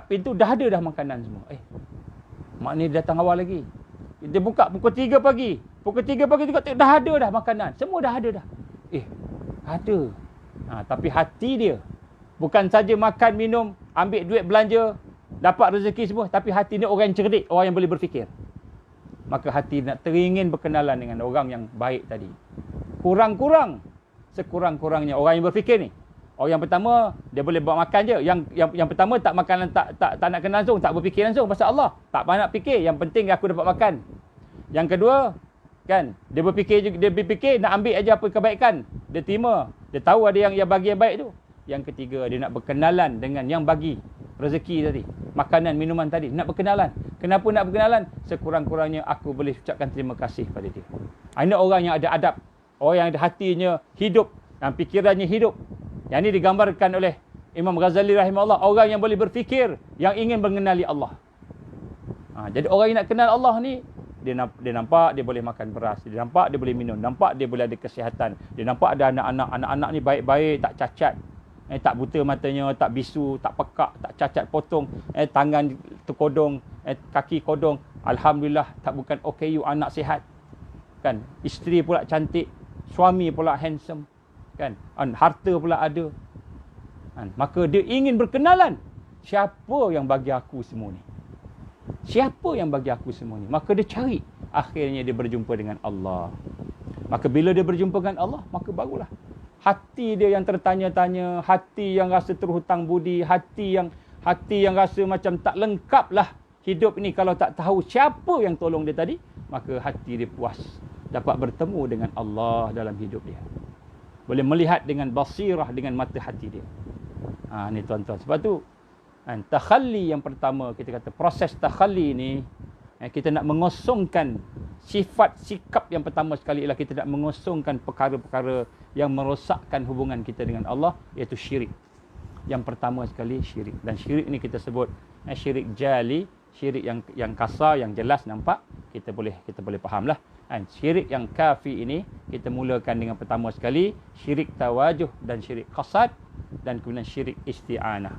pintu, dah ada dah makanan semua. Maknanya dia datang awal lagi. Dia buka pukul 3 pagi. Pukul 3 pagi juga dah ada dah makanan. Semua dah ada dah. Ada. Tapi hati dia bukan saja makan, minum, ambil duit belanja, dapat rezeki semua, tapi hati dia orang yang cerdik, orang yang boleh berfikir. Maka hati nak teringin berkenalan dengan orang yang baik tadi. Kurang-kurang, sekurang-kurangnya orang yang berfikir ni. Orang yang pertama, dia boleh buat makan je. Yang pertama tak makan, tak nak kenal langsung, tak berfikir langsung pasal Allah. Tak banyak fikir, yang penting aku dapat makan. Yang kedua, kan, dia berfikir nak ambil aja apa kebaikan. Dia terima, dia tahu ada yang bagi yang baik tu. Yang ketiga, dia nak berkenalan dengan yang bagi rezeki tadi, makanan, minuman tadi. Nak berkenalan. Kenapa nak berkenalan? Sekurang-kurangnya aku boleh ucapkan terima kasih pada dia. Ini orang yang ada adab. Orang yang ada hatinya hidup dan fikirannya hidup. Yang ini digambarkan oleh Imam Ghazali rahimahullah. Orang yang boleh berfikir, yang ingin mengenali Allah. Jadi orang yang nak kenal Allah ni, dia nampak dia boleh makan beras. Dia nampak dia boleh minum. Nampak dia boleh ada kesihatan. Dia nampak ada anak-anak. Anak-anak ni baik-baik, tak cacat. Tak buta matanya, tak bisu, tak pekak, tak cacat potong, tangan terkodong, kaki kodong. Alhamdulillah, tak bukan OKU, anak sihat. Kan? Isteri pula cantik, suami pula handsome. Kan? Harta pula ada. Maka dia ingin berkenalan. Siapa yang bagi aku semua ni? Siapa yang bagi aku semua ni? Maka dia cari. Akhirnya dia berjumpa dengan Allah. Maka bila dia berjumpa dengan Allah, maka barulah hati dia yang tertanya-tanya, hati yang rasa terhutang budi, hati yang rasa macam tak lengkap lah hidup ni kalau tak tahu siapa yang tolong dia tadi. Maka hati dia puas dapat bertemu dengan Allah dalam hidup dia. Boleh melihat dengan basirah, dengan mata hati dia. Ni tuan-tuan. Sebab tu takhalli yang pertama, kita kata proses takhalli ni, kita nak mengosongkan sifat sikap yang pertama sekali ialah kita nak mengosongkan perkara-perkara yang merosakkan hubungan kita dengan Allah, iaitu syirik. Yang pertama sekali syirik. Dan syirik ni kita sebut syirik jali, syirik yang kasar, yang jelas nampak, kita boleh fahamlah. Syirik yang kafi ini kita mulakan dengan pertama sekali syirik tawajuh dan syirik qasad, dan kemudian syirik isti'anah.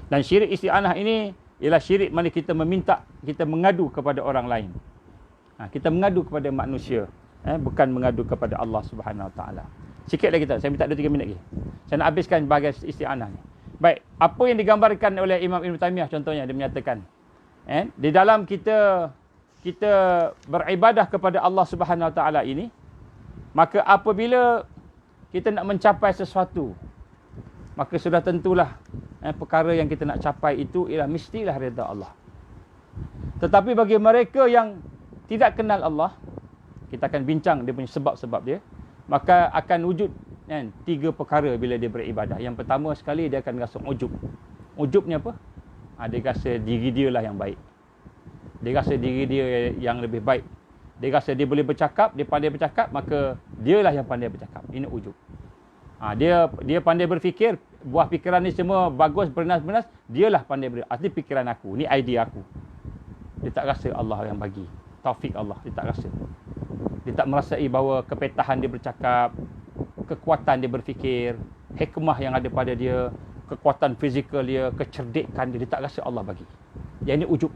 Dan syirik isti'anah ini ialah syirik mana kita meminta, kita mengadu kepada orang lain. Kita mengadu kepada manusia, bukan mengadu kepada Allah Subhanahu Wa Taala. Sikit lagi tak? Saya minta 2-3 minit lagi. Saya nak habiskan bahagian isti'anah ni. Baik, apa yang digambarkan oleh Imam Ibn Taymiyah contohnya, dia menyatakan di dalam kita beribadah kepada Allah Subhanahu Wa Taala ini, maka apabila kita nak mencapai sesuatu, maka sudah tentulah perkara yang kita nak capai itu ialah mestilah redha Allah. Tetapi bagi mereka yang tidak kenal Allah, kita akan bincang dia punya sebab-sebab dia, maka akan wujud 3 perkara bila dia beribadah. Yang pertama sekali, dia akan rasa ujub. Ujubnya apa? Dia rasa diri dia lah yang baik. Dia rasa diri dia yang lebih baik. Dia rasa dia boleh bercakap, dia pandai bercakap, maka dialah yang pandai bercakap. Ini ujub. Dia pandai berfikir, buah fikiran ni semua bagus, bernas-bernas, dialah pandai berfikir. Arti fikiran aku, ni idea aku. Dia tak rasa Allah yang bagi. Taufik Allah, dia tak rasa. Dia tak merasai bahawa kepetahan dia bercakap, kekuatan dia berfikir, hikmah yang ada pada dia, kekuatan fizikal dia, kecerdikan dia tak rasa Allah bagi. Yang ini ujub.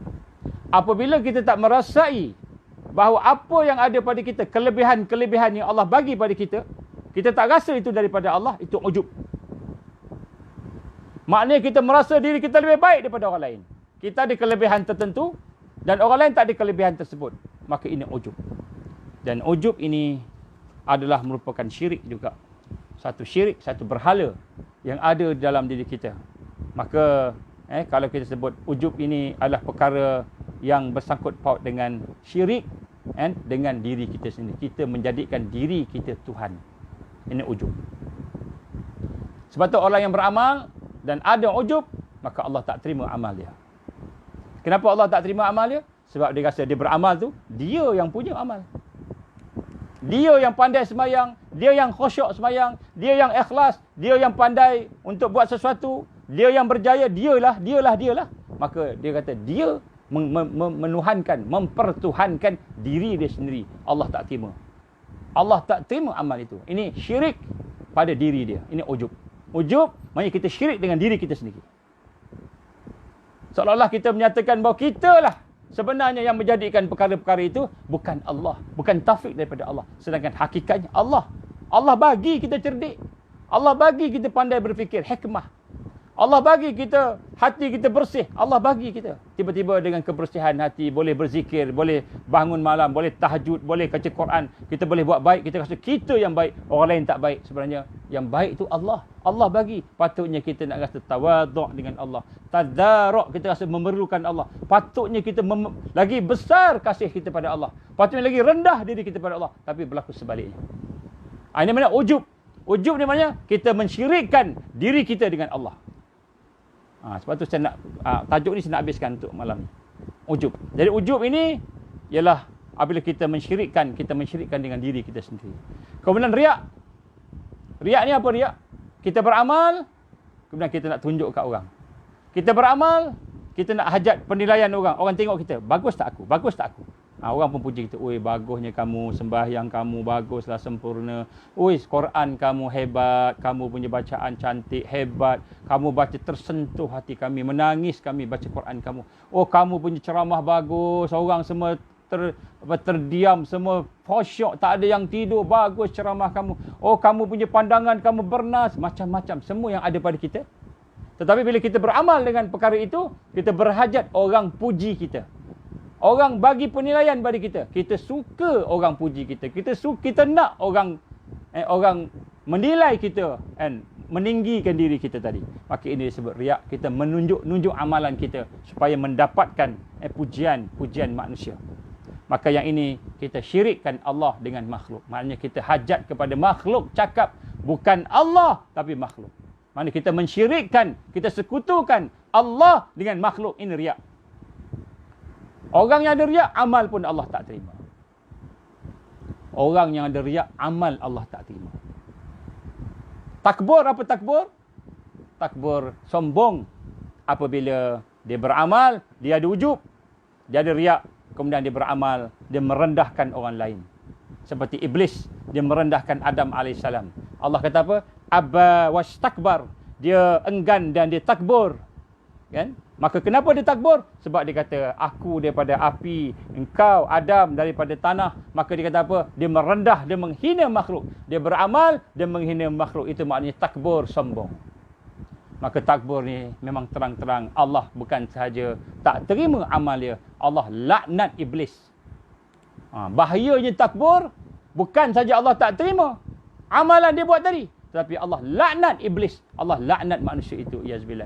Apabila kita tak merasai bahawa apa yang ada pada kita, kelebihan-kelebihan yang Allah bagi pada kita, kita tak rasa itu daripada Allah, itu ujub. Maknanya kita merasa diri kita lebih baik daripada orang lain. Kita ada kelebihan tertentu dan orang lain tak ada kelebihan tersebut. Maka ini ujub. Dan ujub ini adalah merupakan syirik juga. Satu syirik, satu berhala yang ada dalam diri kita. Maka kalau kita sebut ujub ini adalah perkara yang bersangkut paut dengan syirik dengan diri kita sendiri. Kita menjadikan diri kita Tuhan. Ini ujub. Sebab tu orang yang beramal dan ada ujub, maka Allah tak terima amal dia. Kenapa Allah tak terima amal dia? Sebab dia rasa dia beramal tu, dia yang punya amal. Dia yang pandai semayang, dia yang khusyuk semayang, dia yang ikhlas, dia yang pandai untuk buat sesuatu, dia yang berjaya, dialah. Maka dia kata dia menuhankan, mempertuhankan diri dia sendiri. Allah tak terima. Allah tak terima amal itu. Ini syirik pada diri dia. Ini ujub. Ujub, maknanya kita syirik dengan diri kita sendiri. Seolah-olah kita menyatakan bahawa kitalah sebenarnya yang menjadikan perkara-perkara itu, bukan Allah, bukan taufik daripada Allah. Sedangkan hakikatnya Allah Allah bagi kita cerdik. Allah bagi kita pandai berfikir, hikmah. Allah bagi kita hati kita bersih. Allah bagi kita. Tiba-tiba dengan kebersihan hati, boleh berzikir, boleh bangun malam, boleh tahajud, boleh baca Quran. Kita boleh buat baik. Kita rasa kita yang baik. Orang lain tak baik. Sebenarnya yang baik itu Allah. Allah bagi. Patutnya kita nak rasa tawaduk dengan Allah. Tadaruk, kita rasa memerlukan Allah. Patutnya kita lagi besar kasih kita pada Allah. Patutnya lagi rendah diri kita pada Allah. Tapi berlaku sebaliknya. Ini mana ujub. Ujub ni maknanya kita mensyirikkan diri kita dengan Allah. Sebab tu saya nak tajuk ni saya nak habiskan untuk malam ni. Ujub. Jadi ujub ini ialah apabila kita mensyirikkan dengan diri kita sendiri. Kemudian riak. Riak ni apa riak? Kita beramal, kemudian kita nak tunjuk kat orang. Kita beramal, kita nak hajat penilaian orang. Orang tengok kita, bagus tak aku? Bagus tak aku? Orang pun puji kita, oi bagusnya kamu, sembahyang kamu baguslah, sempurna. Oi Quran kamu hebat, kamu punya bacaan cantik, hebat. Kamu baca tersentuh hati kami, menangis kami baca Quran kamu. Oh kamu punya ceramah bagus, orang semua terdiam, semua khusyuk, tak ada yang tidur, bagus ceramah kamu. Oh kamu punya pandangan, kamu bernas, macam-macam semua yang ada pada kita. Tetapi bila kita beramal dengan perkara itu, kita berhajat orang puji kita. Orang bagi penilaian pada kita. Kita suka orang puji kita. Kita nak orang menilai kita and meninggikan diri kita tadi. Maka ini disebut riak. Kita menunjuk amalan kita supaya mendapatkan pujian manusia. Maka yang ini kita syirikkan Allah dengan makhluk. Maknanya kita hajat kepada makhluk cakap, bukan Allah tapi makhluk. Maknanya kita mensyirikkan, kita sekutukan Allah dengan makhluk. Ini riak. Orang yang ada riak, amal pun Allah tak terima. Orang yang ada riak, amal Allah tak terima. Takbur, apa takbur? Takbur sombong. Apabila dia beramal, dia ada ujub, dia ada riak, kemudian dia beramal, dia merendahkan orang lain. Seperti iblis, dia merendahkan Adam AS. Allah kata apa? Aba wastakbar. Dia enggan dan dia takbur. Kan? Maka kenapa dia takbur? Sebab dia kata, aku daripada api, engkau Adam daripada tanah. Maka dia kata apa? Dia merendah, dia menghina makhluk. Dia beramal, dia menghina makhluk. Itu maknanya takbur, sombong. Maka takbur ni memang terang-terang Allah bukan sahaja tak terima amal dia, Allah laknat iblis. Bahayanya takbur, bukan saja Allah tak terima amalan dia buat tadi, tetapi Allah laknat iblis. Allah laknat manusia itu. Iyazbillah.